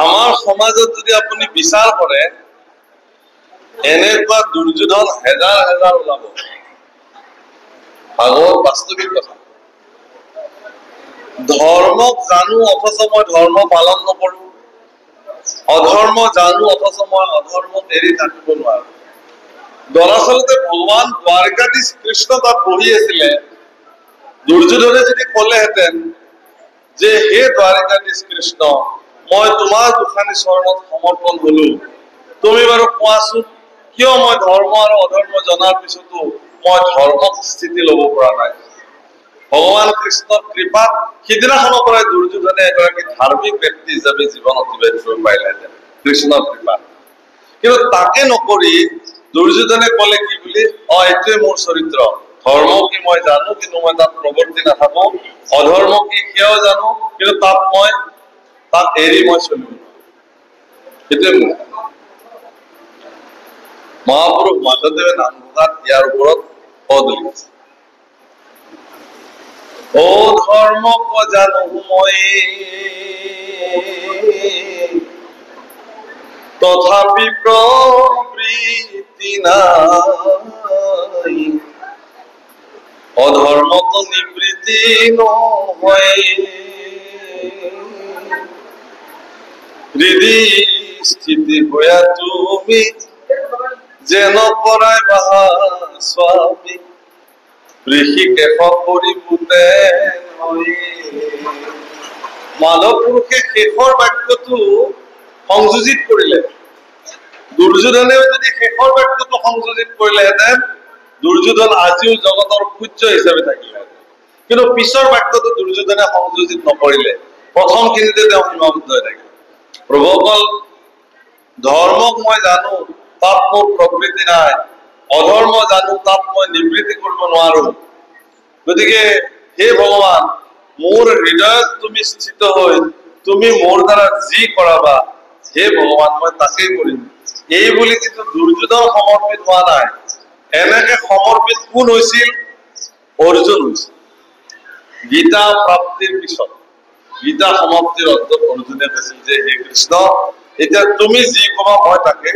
আমাৰ সমাজত যদি আপুনি বিচাৰ কৰে, এনেকুৱা দুৰ্যোধন হেজাৰ হেজাৰ ওলাব। ভাগৱত বাস্তৱিক কথা। ধৰ্মক জানো অথচ মই ধৰ্ম পালন নকৰো, অধৰ্ম জানো অথচ মই অধৰ্মক এৰি থাকিব নোৱাৰো। দৰাচলতে ভগৱান দ্বাৰকাধীশ কৃষ্ণ তাত বহি আছিলে, দুৰ্যোধনে যদি কলেহেঁতেন যে হে দ্বাৰকাধীশ কৃষ্ণ, মই তোমাৰ দুখানি চৰণত সমৰ্পণ হলো, তুমি বাৰু কোৱাচোন কিয় মই ধৰ্ম আৰু অধৰ্ম জনাৰ পিছতো মই ধৰ্মক স্থিতি লব পৰা নাই? ভগৱান কৃষ্ণৰ কৃপাত সিদিনাখনৰ পৰাই দুৰ্যোধনে এগৰাকী ধাৰ্মিক ব্যক্তি হিচাপে জীৱন অতিবাহিত কৰিব পাৰিলেহেঁতেন কৃষ্ণৰ কৃপাত। কিন্তু তাকে নকৰি দুৰ্যোধনে কলে কি বুলি, এইটোৱে মোৰ চৰিত্ৰ, ধৰ্ম কি মই জানো কিন্তু মই তাত প্ৰৱৰ্তি নাথাকো, অধৰ্ম কি সেয়াও জানো কিন্তু তাত এৰি মই চলিব। সেইটোৱে মোৰ। মহাপুৰুষ মাধৱদেৱে নামঘোষাত ইয়াৰ ওপৰত পদ লিখিছে, ও ধৰ্ম জানো মই তথাপি প্ৰবৃত্তি নাই, অধৰ্মত নিবৃত্তি নহয়, হৃদি স্থিতি হোৱা তুমি যেন পৰাই বাহা স্বামী, ঋষিকেশ পৰিপুতে মাধৱ পুৰুষে শেষৰ বাক্যটো সংযোজিত কৰিলে। দুৰ্যোধনেও যদি শেষৰ বাক্যটো সংযোজিত কৰিলেহেঁতেন দুৰ্যোধন আজিও জগতৰ সূৰ্য হিচাপে থাকিলেহেঁতেন। কিন্তু পিছৰ বাক্যটো দুৰ্যোধনে সংযোজিত নকৰিলে, প্ৰথমখিনিতে তেওঁ সীমাবদ্ধ হৈ থাকিল। প্ৰভুসকল, ধৰ্মক মই জানো তাত মোৰ প্ৰবৃত্তি নাই, অধৰ্ম জানো তাত মই নিবৃত্তি কৰিব নোৱাৰো। গতিকে হে ভগৱান, মোৰ হৃদয়ত তুমি স্থিত হৈ তুমি মোৰ দ্বাৰা যি কৰাবা হে ভগৱান মই তাকেই কৰিম। এই বুলি কিন্তু দুৰ্যোধন সমৰ্পিত হোৱা নাই। এনেকে সমৰ্পিত কোন হৈছিল? অৰ্জুন হৈছিল। গীতা প্ৰাপ্তিৰ পিছত, গীতা সমাপ্তিৰ অন্তত অৰ্জুনে কৈছিল যে হে কৃষ্ণ, এতিয়া তুমি যি কবা মই তাকে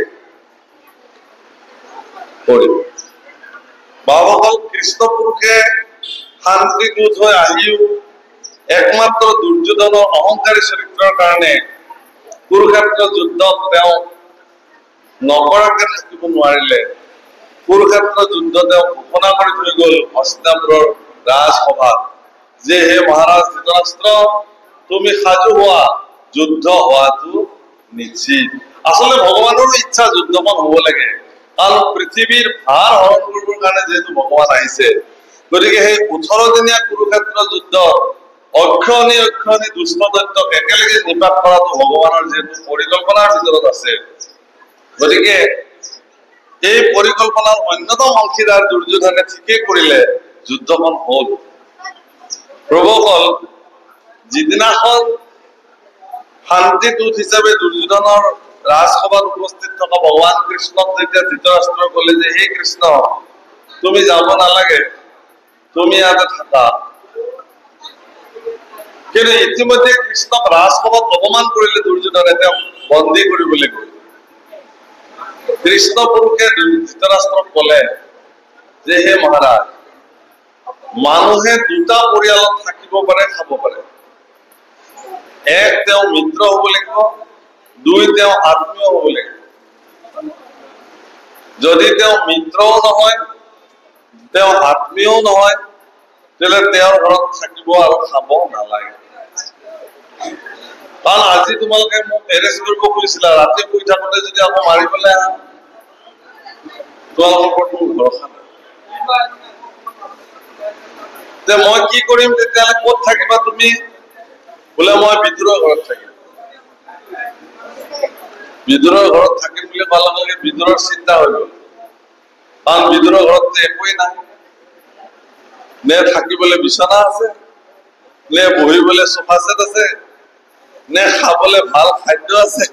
কৰিম। বাবসকল, কৃষ্ণ পুৰুষে শান্তিদূত হৈ আহিও একমাত্ৰ দুৰ্যোধনৰ অহংকাৰী চৰিত্ৰৰ কাৰণে কুৰুক্ষেত্ৰ যুদ্ধত তেওঁ নকৰাকে থাকিব নোৱাৰিলে। কুৰুক্ষেত্ৰ যুদ্ধ তেওঁ ঘোষণা কৰি থৈ গল হস্তিনাপুৰৰ ৰাজসভাত যে হে মহাৰাজ ধৃতৰাষ্ট্ৰ, তুমি সাজু হোৱা, যুদ্ধ হোৱাটো নিশ্চিত। আচলতে ভগৱানৰো ইচ্ছা যুদ্ধখন হব লাগে, কাৰণ পৃথিৱীৰ ভাৰ হৰণ কৰিবৰ কাৰণে যিহেতু ভগৱান আহিছে। গতিকে সেই 18 দিনীয়া কুৰুক্ষেত্ৰ যুদ্ধ অক্ষয়ণী দুষ্ট দৈত্যক একেলগে নিপাত কৰাটো ভগৱানৰ যিহেতু পৰিকল্পনাৰ ভিতৰত আছে। গতিকে এই পৰিকল্পনাৰ অন্যতম অংশীদাৰ দুৰ্যোধনে ঠিকেই কৰিলে, যুদ্ধখন হল। প্ৰভুসকল, যিদিনাখন শান্তিদূত হিচাপে দুৰ্যোধনৰ ৰাজসভাত উপস্থিত থকা ভগৱান কৃষ্ণক যেতিয়া ধৃতৰাষ্ট্ৰ কলে যে হে কৃষ্ণ, তুমি যাব নালাগে, তুমি ইয়াতে থাকা, কিন্তু ইতিমধ্যে কৃষ্ণক ৰাজসভাত অপমান কৰিলে দুৰ্যোধনে, তেওঁক বন্দী কৰিবলৈ গৈ। কৃষ্ণ পুৰুষে ধৃতৰাষ্ট্ৰক কলে যে হে মহাৰাজ, মানুহে দুটা পৰিয়ালত থাকিব পাৰে, খাব পাৰে। এক, তেওঁ মিত্ৰ হব লাগিব, দুই, তেওঁ আত্মীয় হব লাগিব। যদি তেওঁ মিত্ৰও নহয়, তেওঁ আত্মীয়ও নহয়, তেতিয়াহলে তেওঁৰ ঘৰত থাকিব আৰু খাব নালাগে। কাৰণ আজি তোমালোকে মোক এৰেষ্ট কৰিব খুজিছিলা, ৰাতি শুই থাকোতে যদি আকৌ মাৰি পেলাই আহা, তোমালোকৰ ওপৰত মোৰ ভৰসা নাই। মই কি কৰিম তেতিয়াহলে? ক'ত থাকিবা তুমি? বোলে মই বিদুৰৰ ঘৰত থাকিম। বিদুৰৰ ঘৰত থাকিম বুলি কোৱাৰ লগে লগে বিদুৰৰ চিন্তা হৈ গল, কাৰণ বিদুৰৰ ঘৰত একোৱেই নাই। নে থাকিবলৈ বিচনা আছে, নে বহিবলৈ সোফা ছেট আছে, নে খাবলৈ ভাল খাদ্য আছে,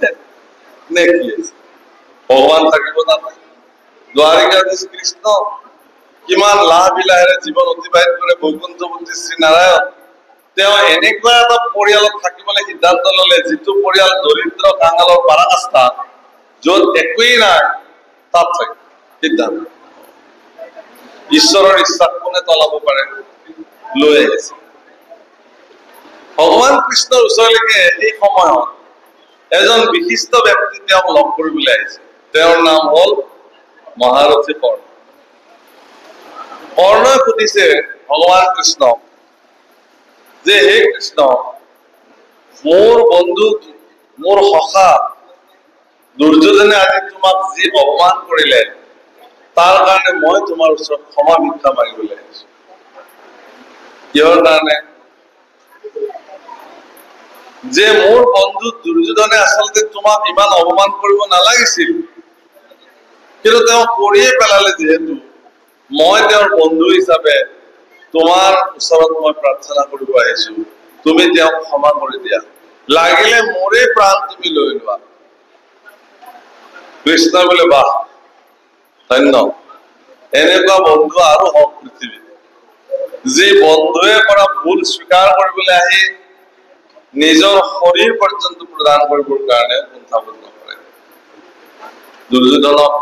নে কি আছে? ভগৱান থাকিব তাত। দ্বাৰিকাধীশ কৃষ্ণ কিমান লাহ বিলাহেৰে জীৱন অতিবাহিত কৰে বৈকুণ্ঠৱৰ্তী শ্ৰী নাৰায়ণ, তেওঁ এনেকুৱা এটা পৰিয়ালত থাকিবলৈ সিদ্ধান্ত ললে, যিটো পৰিয়াল দৰিদ্ৰ কাঙালৰ পাৰাকাষ্ঠা, যত একোৱেই নাই, তাত থাকে সিদ্ধান্ত। ঈশ্বৰৰ ইচ্ছাক কোনে তলাব পাৰে? লৈ আহিছে। ভগৱান কৃষ্ণৰ ওচৰলৈকে এই সময়ত এজন বিশিষ্ট ব্যক্তি তেওঁক লগ কৰিবলৈ আহিছে। তেওঁৰ নাম হল মহাৰথী কৰ্ণ। কৰ্ণই সুধিছে ভগৱান কৃষ্ণক যে হে কৃষ্ণ, মোৰ বন্ধু, মোৰ সখা দুৰ্যোধনে আজি তোমাক যি অপমান কৰিলে, তাৰ কাৰণে মই তোমাৰ ওচৰত ক্ষমা ভিক্ষা মাগিবলৈ আহিছো। কিহৰ কাৰণে যে মোৰ বন্ধু দুৰ্যোধনে আচলতে তোমাক ইমান অপমান কৰিব নালাগিছিল, কিন্তু তেওঁ কৰিয়ে পেলালে। যিহেতু মই তেওঁৰ বন্ধু হিচাপে তোমাৰ ওচৰত মই প্ৰাৰ্থনা কৰিব আহিছো, তুমি তেওঁক ক্ষমা কৰি দিয়া, লাগিলে মোৰে প্ৰাণ তুমি লৈ লোৱা। কৃষ্ণ বোলে বাহ, ধন্য, এনেকুৱা বন্ধু আৰু হওক পৃথিৱীত, যি বন্ধুৱে কৰা ভুল স্বীকাৰ কৰিবলৈ আহি নিজৰ শৰীৰ পৰ্যন্ত প্ৰদান কৰিবৰ কাৰণে কুণ্ঠাবোধ নকৰে। দুৰ্যোধনক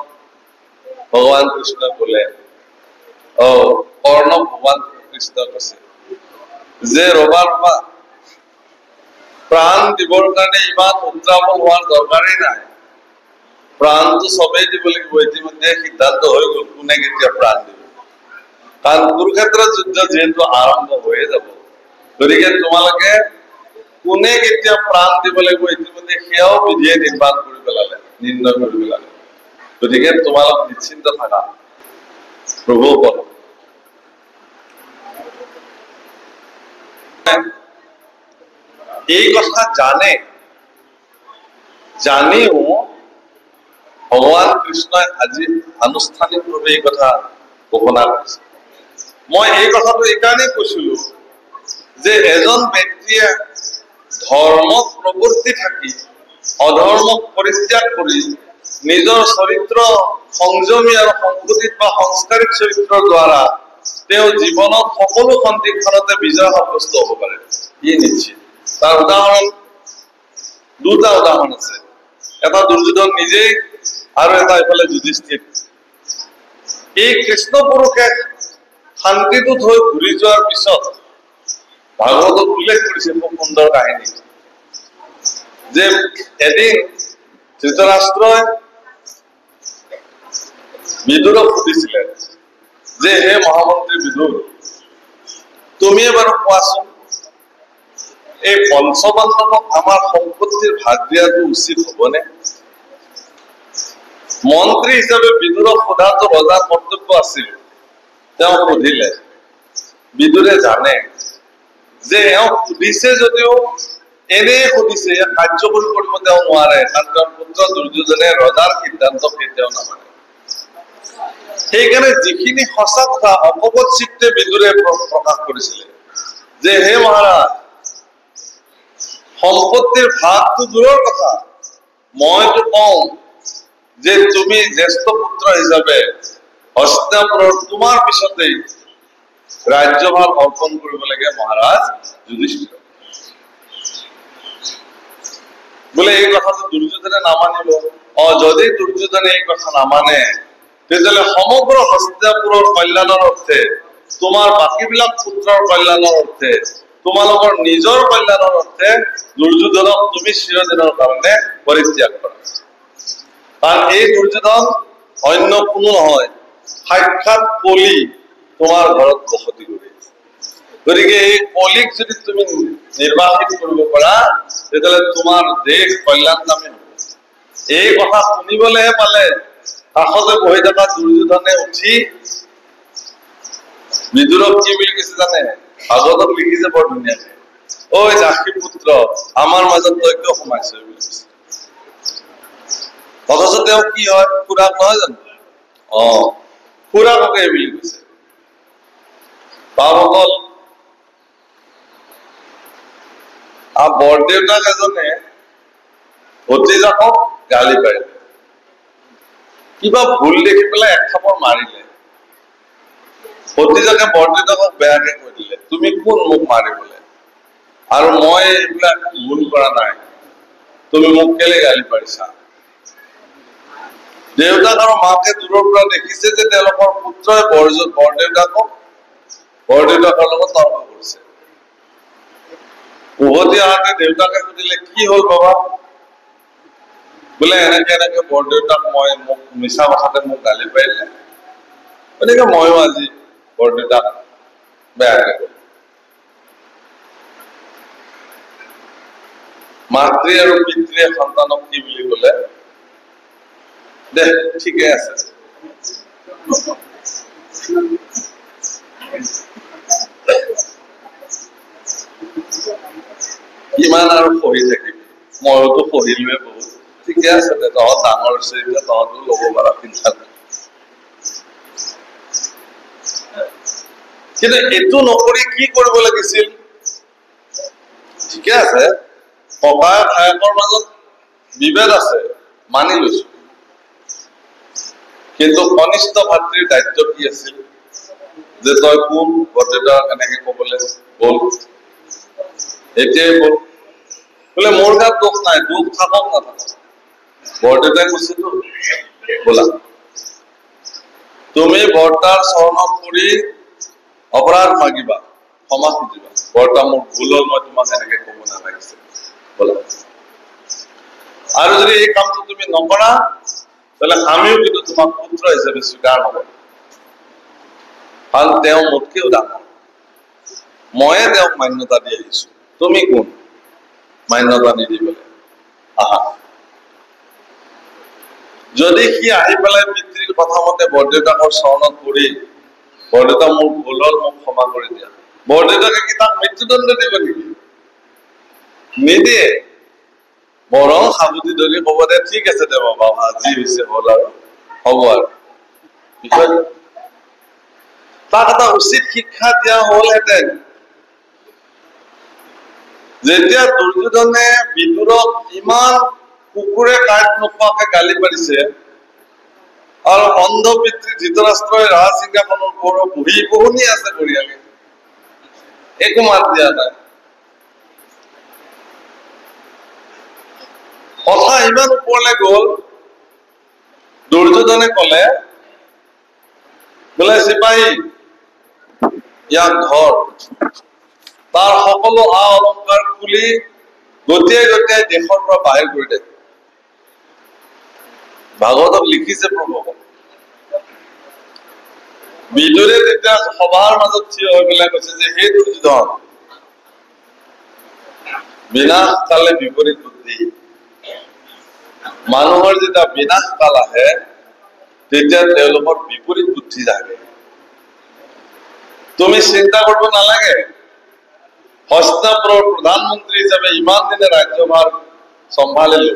ভগৱান কৃষ্ণই কলে, কৰ্ণ ভগৱান কৃষ্ণ কৈছে যে ৰবা ৰবা, প্ৰাণ দিবৰ কাৰণে ইমান উত্ৰাৱল হোৱাৰ দৰকাৰেই নাই, প্ৰাণটো চবেই দিব লাগিব। ইতিমধ্যে সিদ্ধান্ত হৈ গল কোনে কেতিয়া প্ৰাণ দিব, কাৰণ কুৰুক্ষেত্ৰৰ যুদ্ধ যিহেতু আৰম্ভ হৈয়ে যাব, গতিকে তোমালোকে কোনে কেতিয়া প্ৰাণ দিব লাগিব ইতিমধ্যে সেয়াও বিধিয়ে নিৰ্মাণ কৰি পেলালে, নিৰ্ণয় কৰি পেলালে। গতিকে তোমালোক নিশ্চিন্ত থাকা প্ৰভু ওপৰত। এই কথা জানিও ভগৱান কৃষ্ণই আজি আনুষ্ঠানিকভাৱে এই কথা ঘোষণা কৰিছে। মই এই কথাটো এইকাৰণেই কৈছিলো যে এজন ব্যক্তিয়ে ধৰ্মক প্ৰবৰ্তি থাকি অধৰ্মক পৰিত্যাগ কৰি নিজৰ চৰিত্ৰ সংযমী আৰু সংগঠিত বা সংস্কাৰিক চৰিত্ৰৰ দ্বাৰা তেওঁ জীৱনত সকলো সন্ধিক্ষণতে বিজয় সাব্যস্ত হব পাৰে, ই নিশ্চিত। তাৰ উদাহৰণ দুটা উদাহৰণ আছে, এটা দুৰ্যোধন নিজেই আৰু এটা এইফালে যুধিষ্ঠিৰ। এই কৃষ্ণ পুৰুষে শান্তিদূত হৈ ঘূৰি যোৱাৰ পিছত ভাগৱতত উল্লেখ কৰিছে খুব সুন্দৰ কাহিনী, যে এদিন ধৃতৰাষ্ট্ৰই বিদুৰক সুধিছিলে যে হে মহামন্ত্ৰী বিদুৰ, তুমিয়ে বাৰু কোৱাচোন এই পঞ্চপাণ্ডৱক আমাৰ সম্পত্তিৰ ভাগ দিয়াটো উচিত হবনে? মন্ত্ৰী হিচাপে বিদুৰক সোধাটো ৰজাৰ কৰ্তব্য আছিল। তেওঁ সুধিলে, বিদুৰে জানে যে এওঁ সুধিছে যদিও এনেই সুধিছে, ইয়াক কাৰ্যকৰী কৰিব তেওঁ নোৱাৰে, কাৰণ তেওঁৰ পুত্ৰ দুৰ্যোধনে ৰজাৰ সিদ্ধান্ত কেতিয়াও নামানে। সেইকাৰণে যিখিনি সঁচা কথা অকপট চিত্তে বিদুৰে প্ৰকাশ কৰিছিলে যে হে মহাৰাজ, সম্পত্তিৰ ভাগটো দূৰৰ কথা, মইতো কওঁ যে তুমি জ্যেষ্ঠ পুত্ৰ হিচাপে হস্তিনাপুৰৰ তোমাৰ পিছতেই ৰাজ্যভাৰ অৰ্পণ কৰিব লাগে মহাৰাজ যুধিষ্ঠিৰ। বোলে এই কথাটো দুৰ্যোধনে নামানিব। যদি দুৰ্যোধনে এই কথা নামানে, তেতিয়াহ'লে সমগ্ৰ হস্তিনাপুৰৰ কল্যাণৰ অৰ্থে, তোমাৰ বাকীবিলাক পুত্ৰৰ কল্যাণৰ অৰ্থে, তোমালোকৰ নিজৰ কল্যাণৰ অৰ্থে দুৰ্যোধনক তুমি চিৰদিনৰ কাৰণে পৰিত্যাগ কৰা। কাৰণ এই দুৰ্যোধন অন্য কোনো নহয়, সাক্ষাৎ কলি তোমাৰ ঘৰত বসতি কৰি আছে। গতিকে এই কলিক যদি তুমি নিৰ্বাসিত কৰিব পাৰা, তেতিয়াহ'লে তোমাৰ দেশ কল্যাণকামী হ'ব। এই কথা শুনিবলৈহে পালে কাষতে বহি থকা দুৰ্যোধনে উঠি বিদুৰক কি বুলি কৈছে জানে? ভাগৱতত লিখিছে বৰ ধুনীয়াকে, ঐ দাসী পুত্ৰ, আমাৰ মাজত তই কিয় সোমাইছ বুলি কৈছে। অথচ তেওঁ কি হয়, খুৰাক নহয় জানো? খুৰাককে বুলি কৈছে। বাপসকল, বৰদেউতাক এজনে ভতিজাকক গালি পাৰিলে, কিবা ভুল দেখি পেলাই এক থাপৰ মাৰিলে। ভতিজাকে বৰদেউতাকক বেয়াকে কৈ দিলে, তুমি কোন মোক মাৰিবলৈ, আৰু মই এইবিলাক ভুল কৰা নাই, তুমি মোক কেলে গালি পাৰিছা? দেউতাক আৰু মাকে দূৰৰ পৰা দেখিছে যে তেওঁলোকৰ পুত্ৰই বৰদেউতাকৰ লগত তৰ্ক কৰিছে। উভতি আহোঁতে দেউতাকে সুধিলে, কি হল বাবা? বোলে এনেকে এনেকে বৰদেউতাক মোক মিছা কথাতে মোক গালি পাৰিলে, গতিকে ময়ো আজি বৰদেউতাক বেয়াকে কলো। মাতৃ আৰু পিতৃয়ে সন্তানক কি বুলি কলে? দে ঠিকে আছে, কিমান আৰু পঢ়ি থাকিবি, মইতো পঢ়িলোৱে বহুত। ঠিকে আছে দে, তহঁত ডাঙৰ হৈছে এতিয়া, তহঁতো ল'ব পাৰা চিন্তা নাই। কিন্তু এইটো নকৰি কি কৰিব লাগিছিল? ঠিকে আছে, ককাই ভায়েকৰ মাজত বিভেদ আছে, মানি লৈছো, কিন্তু কনিষ্ঠ ভাতৃৰ দায়িত্ব কি আছিল? যে তই কোন, বৰদেউতাক এনেকে কবলৈ গ'ল, এতিয়াই বল বোলে মোৰ গাত দোষ নাই, দোষ থাকক নাথাকক, বৰদেউতাই কৈছেতো বোলা তুমি বৰ্তাৰ চৰণত পৰি অপৰাধ মাগিবা, ক্ষমা খুজিবা, বৰ্তা মোৰ ভুল হ'ল, মই তোমাক এনেকে কব নালাগিছিল বোলা। আৰু যদি এই কামটো তুমি নকৰা তাহলে আমিও কিন্তু তোমাক পুত্ৰ হিচাপে স্বীকাৰ নকৰিম, কাৰণ তেওঁ মোতকেও ডাঙৰ, ময়ে তেওঁক মান্যতা দি আহিছো, তুমি কোন মান্যতা নিদিবলৈ আহা। যদি সি আহি পেলাই পিতৃৰ কথা মতে বৰদেউতাকৰ চৰণত পৰি বৰদেউতা মোৰ ভুল হ'ল, মোক ক্ষমা কৰি দিয়া, বৰদেউতাকে কি তাক মৃত্যুদণ্ড দিব নেকি? নিদিয়ে, বৰং সাবুতি ধৰি কব দে ঠিক আছে দে বাবা, আজি হৈছে হ'ল আৰু হ'ব আৰু বিষয় তাক এটা উচিত শিক্ষা দিয়া হলহেঁতেন। যেতিয়া দুৰ্যোধনে বিদুৰক ইমান কুকুৰে কাঁইট নোখোৱাকে গালি পাৰিছে আৰু অন্ধ পিতৃ ধৃতৰাষ্ট্ৰই ৰাজ সিংহাসনৰ ওপৰত বহি বহনি আছে পৰিয়ালে, একো মাত দিয়া নাই, কথা ইমান ওপৰলৈ গল, দুৰ্যোধনে কলে বোলে চিপাহী ইয়াক ধৰ, তাৰ সকলো আ অলংকাৰ খুলি গতিয়াই গতিয়াই দেশৰ পৰা বাহিৰ কৰি দে। ভাগৱতক লিখিছে প্ৰভু। বিদুৰে তেতিয়া সভাৰ মাজত থিয় হৈ পেলাই কৈছে যে হে দুৰ্যোধন, বিনাশ কালে বিপৰীত বুদ্ধি, মানুহৰ যেতিয়া বিনাশ কাল আহে তেতিয়া তেওঁলোকৰ বিপৰীত বুদ্ধি জাগে। তুমি চিন্তা কৰিব নালাগে, হস্তিনাপুৰৰ প্ৰধানমন্ত্ৰী হিচাপে ইমান দিনে ৰাজ্যভাৰ চম্ভালিলো,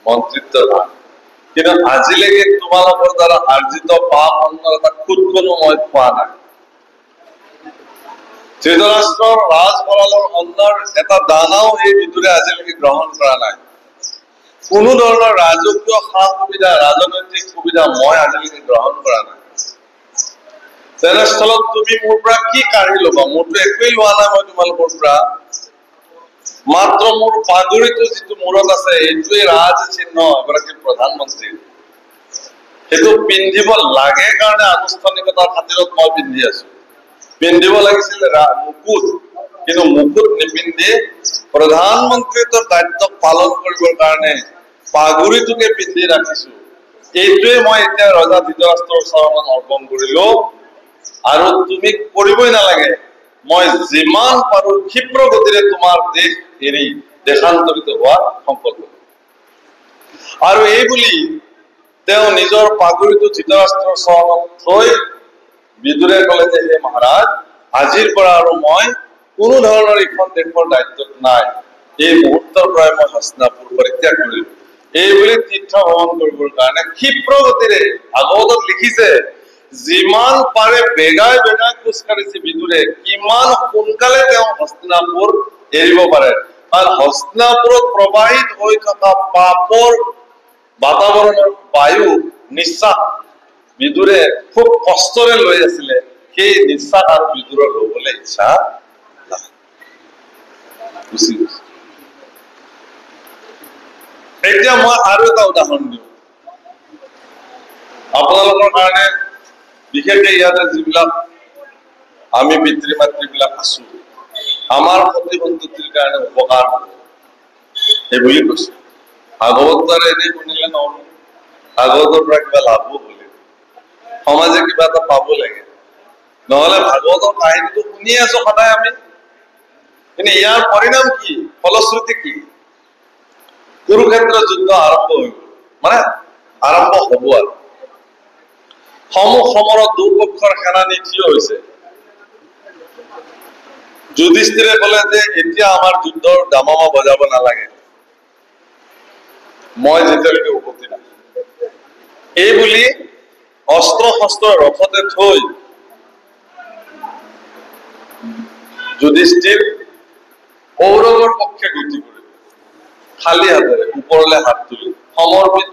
মন্ত্ৰিত্ব ভাৰ, কিন্তু আজিলৈকে তোমালোকৰ দ্বাৰা আৰ্জিত পাপ অন্নৰ এটা খুদকণো মই খোৱা নাই। ধৃতৰাষ্ট্ৰৰ ৰাজভঁৰালৰ অন্নৰ এটা দানাও এই বিদুৰে আজিলৈকে গ্ৰহণ কৰা নাই। কোনো ধৰণৰ ৰাজকীয় সা সুবিধা, ৰাজনৈতিক সুবিধা মই আজিলৈকে গ্ৰহণ কৰা নাই। তেনেস্থলত তুমি মোৰ পৰা কি কাঢ়ি ল'বা? মোৰতো একোৱেই লোৱা নাই মই তোমালোকৰ পৰা, মাত্ৰ মোৰ পাগুৰিটো যিটো মূৰত আছে এইটোৱে ৰাজ চিহ্ন এগৰাকী প্ৰধানমন্ত্ৰী, সেইটো পিন্ধিব লাগে কাৰণে আনুষ্ঠানিকতাৰ খাতিৰত মই পিন্ধি আছো। পিন্ধিব লাগিছিল মুকুট, কিন্তু মুকুট নিপিন্ধি প্ৰধানমন্ত্ৰীত্বৰ দায়িত্ব পালন কৰিবৰ কাৰণে পাগুৰিটোকে পিন্ধি ৰাখিছো। এইটোৱে মই এতিয়া ৰজা ধৃতৰাষ্ট্ৰৰ চৰণত অৰ্পণ কৰিলো, আৰু তুমি কৰিবই নালাগে, মই যিমান পাৰো ক্ষিপ্ৰ গতিৰে তোমাৰ দেশ এৰি দেশান্তৰিত হোৱাৰ সংকল্প। আৰু এই বুলি তেওঁ নিজৰ পাগুৰিটো ধৃতৰাষ্ট্ৰৰ চৰণত থৈ বিদুৰে কলে যে হে মহাৰাজ, আজিৰ পৰা আৰু মই কোনো ধৰণৰ এইখন দেশৰ দায়িত্বত নাই, এই মুহূৰ্তৰ পৰাই মই হস্তিনাপুৰ পৰিত্যাগ কৰিলো। এই বুলি তীৰ্থ ভ্ৰমণ কৰিবৰ কাৰণে ক্ষিপ্ৰ গতিৰে, ভাগৱতত লিখিছে যিমান পাৰে বেগাই বেগাই খোজ কাঢ়িছে বিদুৰে, কিমান সোনকালে তেওঁ হস্তিনাপুৰ এৰিব পাৰে। কাৰণ হস্তিনাপুৰত প্ৰবাহিত হৈ থকা পাপৰ বাতাবৰণৰ বায়ু নিশ্বাস বিদুৰে খুব কষ্টৰে লৈ আছিলে, সেই নিশ্বাস আৰু বিদুৰৰ লবলৈ ইচ্ছা গুচি গৈছে। এতিয়া মই আৰু এটা উদাহৰণ দিওঁ আপোনালোকৰ কাৰণে, বিশেষকে ইয়াতে যিবিলাক আমি পিতৃ মাতৃবিলাক আছো, আমাৰ সতি সন্ততিৰ কাৰণে উপকাৰ হ'ব সেইবুলি কৈছো। ভাগৱতৰ এনেই শুনিলে নহব, ভাগৱতৰ পৰা কিবা লাভো হলে সমাজে কিবা এটা পাব লাগে, নহলে ভাগৱতৰ কাহিনীটো শুনি আছো সদায় আমি, কিন্তু ইয়াৰ পৰিণাম কি, ফলশ্ৰুতি কি? কুৰুক্ষেত্ৰ যুদ্ধ আৰম্ভ হৈ গল, মানে আৰম্ভ হব আৰু সন্মুখ সমৰত দুপক্ষৰ সেনানী থিয় হৈছে, যুধিষ্ঠিৰে ক'লে যে এতিয়া আমাৰ যুদ্ধৰ দামামা বজাব নালাগে, মই যেতিয়ালৈকে উভতি নাহো। এই বুলি অস্ত্ৰ শস্ত্ৰ ৰথতে থৈ যুধিষ্ঠিৰ কৌৰৱৰ পক্ষে গতি কৰিলে, খালী হাতেৰে ওপৰলৈ হাত তুলি সমৰ্পিত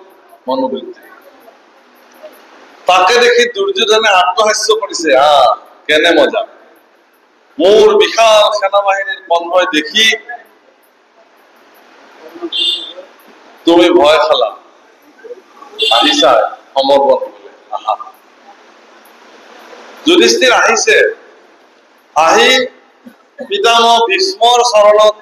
মনোবৃত্তি। তাকে দেখি দুৰ্যোধনে আত্মহাস্য কৰিছে, কেনে মজা, মোৰ বিশাল সেনাবাহিনীৰ কনভয় দেখি তুমি ভয় খালা, আহিছা সমৰ্পণ কৰিলে। আহা, যুধিষ্ঠিৰ আহিছে, আহি পিতামহ ভীষ্মৰ চৰণত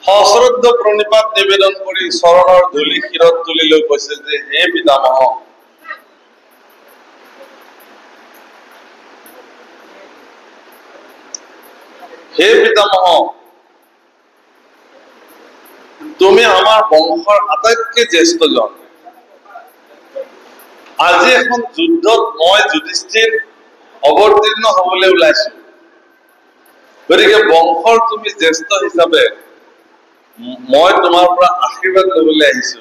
সশ্ৰদ্ধ প্ৰণিপাত নিবেদন কৰি চৰণৰ ধূলি শিৰত তুলি লৈ কৈছে যে হে পিতামহ, হে পিতামহ, তুমি আমাৰ বংশৰ আটাইতকৈ জ্যেষ্ঠজন। আজি এখন যুদ্ধত মই যুধিষ্ঠিৰ অৱতীৰ্ণ হবলৈ ওলাইছো, গতিকে বংশৰ তুমি জ্যেষ্ঠ হিচাপে মই তোমাৰ পৰা আশীৰ্বাদ লবলৈ আহিছো।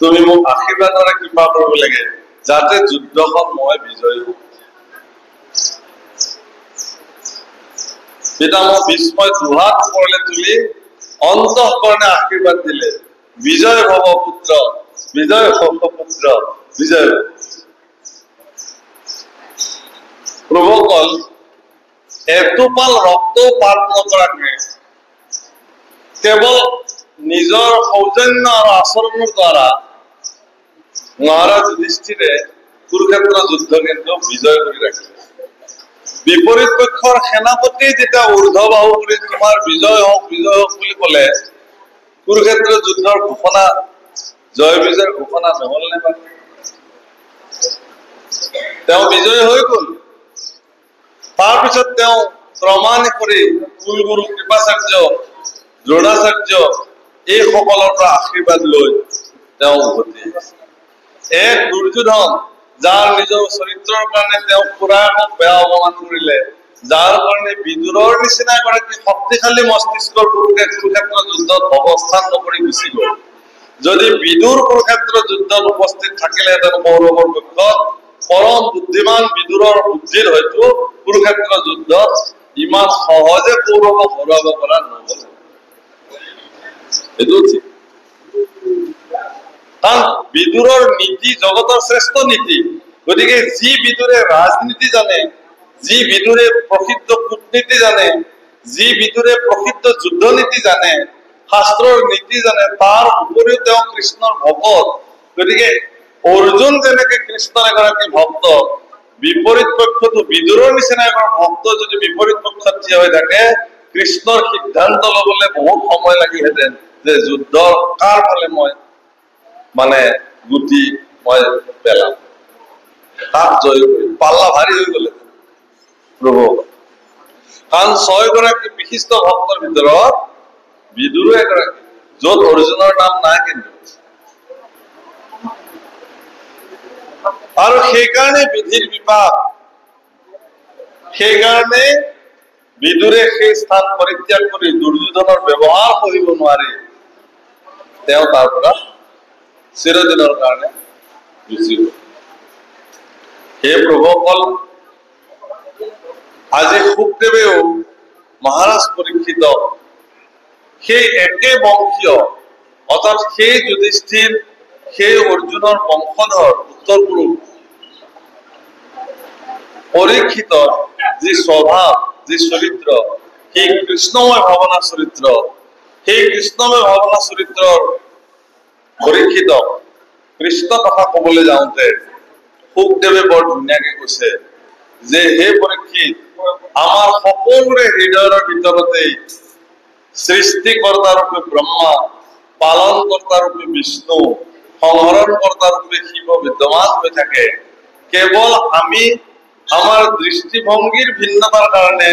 তুমি মোক আশীৰ্বাদৰে কৃপা কৰিব লাগে যাতে যুদ্ধখন মই বিজয়ী হওঁ। পিতামহ ভীষ্মই দুহাত ওপৰলৈ তুলি অন্তঃকৰণে আশীৰ্বাদ দিলে, বিজয় ভৱ পুত্ৰ, বিজয় ভৱ পুত্ৰ, বিজয়। প্ৰভুসকল, এটোপাল ৰক্তও পাত নকৰাকৈ কেৱল নিজৰ সৌজন্য আৰু আচৰণৰ দ্বাৰা মহাৰাজ যুধিষ্ঠিৰে কুৰুক্ষেত্ৰ যুদ্ধ কিন্তু বিজয় কৰি ৰাখিলে। বিপৰীত পক্ষৰ সেনাপতি যেতিয়া ঊৰ্ধ্ববাহু কৰি তোমাৰ বিজয় হওক বুলি ক'লে, কুৰুক্ষেত্ৰ যুদ্ধৰ ঘোষণা, জয় বিজয়ৰ ঘোষণা নহল নে বাৰু? তেওঁ বিজয় হৈ গল। তাৰপিছত তেওঁ ক্ৰমান্বয়ে কৰি কুলগুৰু কৃপাচাৰ্য, দ্ৰোণাচাৰ্য এইসকলৰ পৰা আশীৰ্বাদ লৈ তেওঁ উভতি আহিছে। এক দুৰ্যোধন, যাৰ নিজৰ চৰিত্ৰৰ কাৰণে তেওঁ খুৰাকক বেয়া অপমান কৰিলে, যাৰ কাৰণে বিদুৰৰ নিচিনা এগৰাকী শক্তিশালী মস্তিষ্কৰ পুৰুষে কুৰুক্ষেত্ৰ যুদ্ধত অৱস্থান নকৰি গুচি গল। যদি বিদুৰ কুৰুক্ষেত্ৰ যুদ্ধত উপস্থিত থাকিলেহেঁতেন কৌৰৱৰ পক্ষত, পৰম বুদ্ধিমান বিদুৰৰ বুদ্ধিৰ হয়তো কুৰুক্ষেত্ৰ যুদ্ধত ইমান সহজে কৌৰৱক হৰুৱাব পৰা নহল। এইটো ঠিক, কাৰণ বিদুৰৰ নীতি জগতৰ শ্ৰেষ্ঠ নীতি। গতিকে যি বিদুৰে ৰাজনীতি জানে, যি বিদুৰে প্ৰসিদ্ধ কূটনীতি জানে, যি বিদুৰে প্ৰসিদ্ধ যুদ্ধ নীতি জানে, শাস্ত্ৰৰ নীতি জানে, তাৰ উপৰিও তেওঁ কৃষ্ণৰ ভকত। গতিকে অৰ্জুন যেনেকে কৃষ্ণৰ এগৰাকী ভক্ত, বিপৰীত পক্ষতো বিদুৰৰ নিচিনা এজন ভক্ত যদি বিপৰীত পক্ষত থিয় হৈ থাকে, কৃষ্ণৰ সিদ্ধান্ত লবলৈ বহুত সময় লাগিলহেঁতেন যে যুদ্ধৰ কাৰ ফালে মই গুটি মই পেলাম, তাত জয় কৰিম। পাল্লা ভাৰী হৈ গলে প্ৰভু, কাৰণ 6 গৰাকী বিশিষ্ট ভক্তৰ ভিতৰত বিদুৰো এগৰাকী, য'ত অৰ্জুনৰ নাম নাই কিন্তু। আৰু সেইকাৰণে বিধিৰ বিপাক, সেইকাৰণে বিদুৰে সেই স্থান পৰিত্যাগ কৰি দুৰ্যোধনৰ ব্যৱহাৰ কৰিব নোৱাৰি তেওঁ তাৰ পৰা চিৰদিনৰ কাৰণে গুচি গল। হে প্ৰভুসকল, আজি শুকদেৱেও মহাৰাজ পৰীক্ষিতক সেই একে বংশীয়, অৰ্থাৎ সেই যুধিষ্ঠিৰ, সেই অৰ্জুনৰ বংশধৰ উত্তৰ পুৰুষ পৰীক্ষিতৰ যি স্বভাৱ, যি চৰিত্ৰ, সেই কৃষ্ণময় ভাৱনা চৰিত্ৰ, সেই কৃষ্ণময় ভাৱনা চৰিত্ৰৰ পৰীক্ষিতক কৃষ্ণ কথা কবলৈ যাওঁতে শুকদেৱে বৰ ধুনীয়াকে কৈছে যে হে পৰীক্ষিত, আমাৰ সকলোৰে হৃদয়ৰ ভিতৰতেই সৃষ্টিকৰ্তা ৰূপে ব্ৰহ্মা, পালনকৰ্তা ৰূপে বিষ্ণু, সংহৰণকৰ্তা ৰূপে শিৱ বিদ্যমান হৈ থাকে। কেৱল আমি আমাৰ দৃষ্টিভংগীৰ ভিন্নতাৰ কাৰণে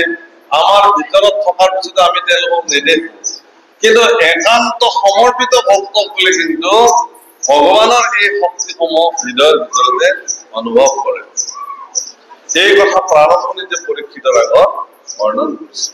আমাৰ ভিতৰত থকাৰ পিছতো আমি তেওঁলোকক নেদেখো, কিন্তু একান্ত সমৰ্পিত ভক্ত বুলি কিন্তু ভগৱানৰ এই শক্তিসমূহ হৃদয়ৰ ভিতৰতে অনুভৱ কৰে। সেই কথা প্ৰাৰম্ভণিতে পৰীক্ষিতৰ আগত বৰ্ণন কৰিছে।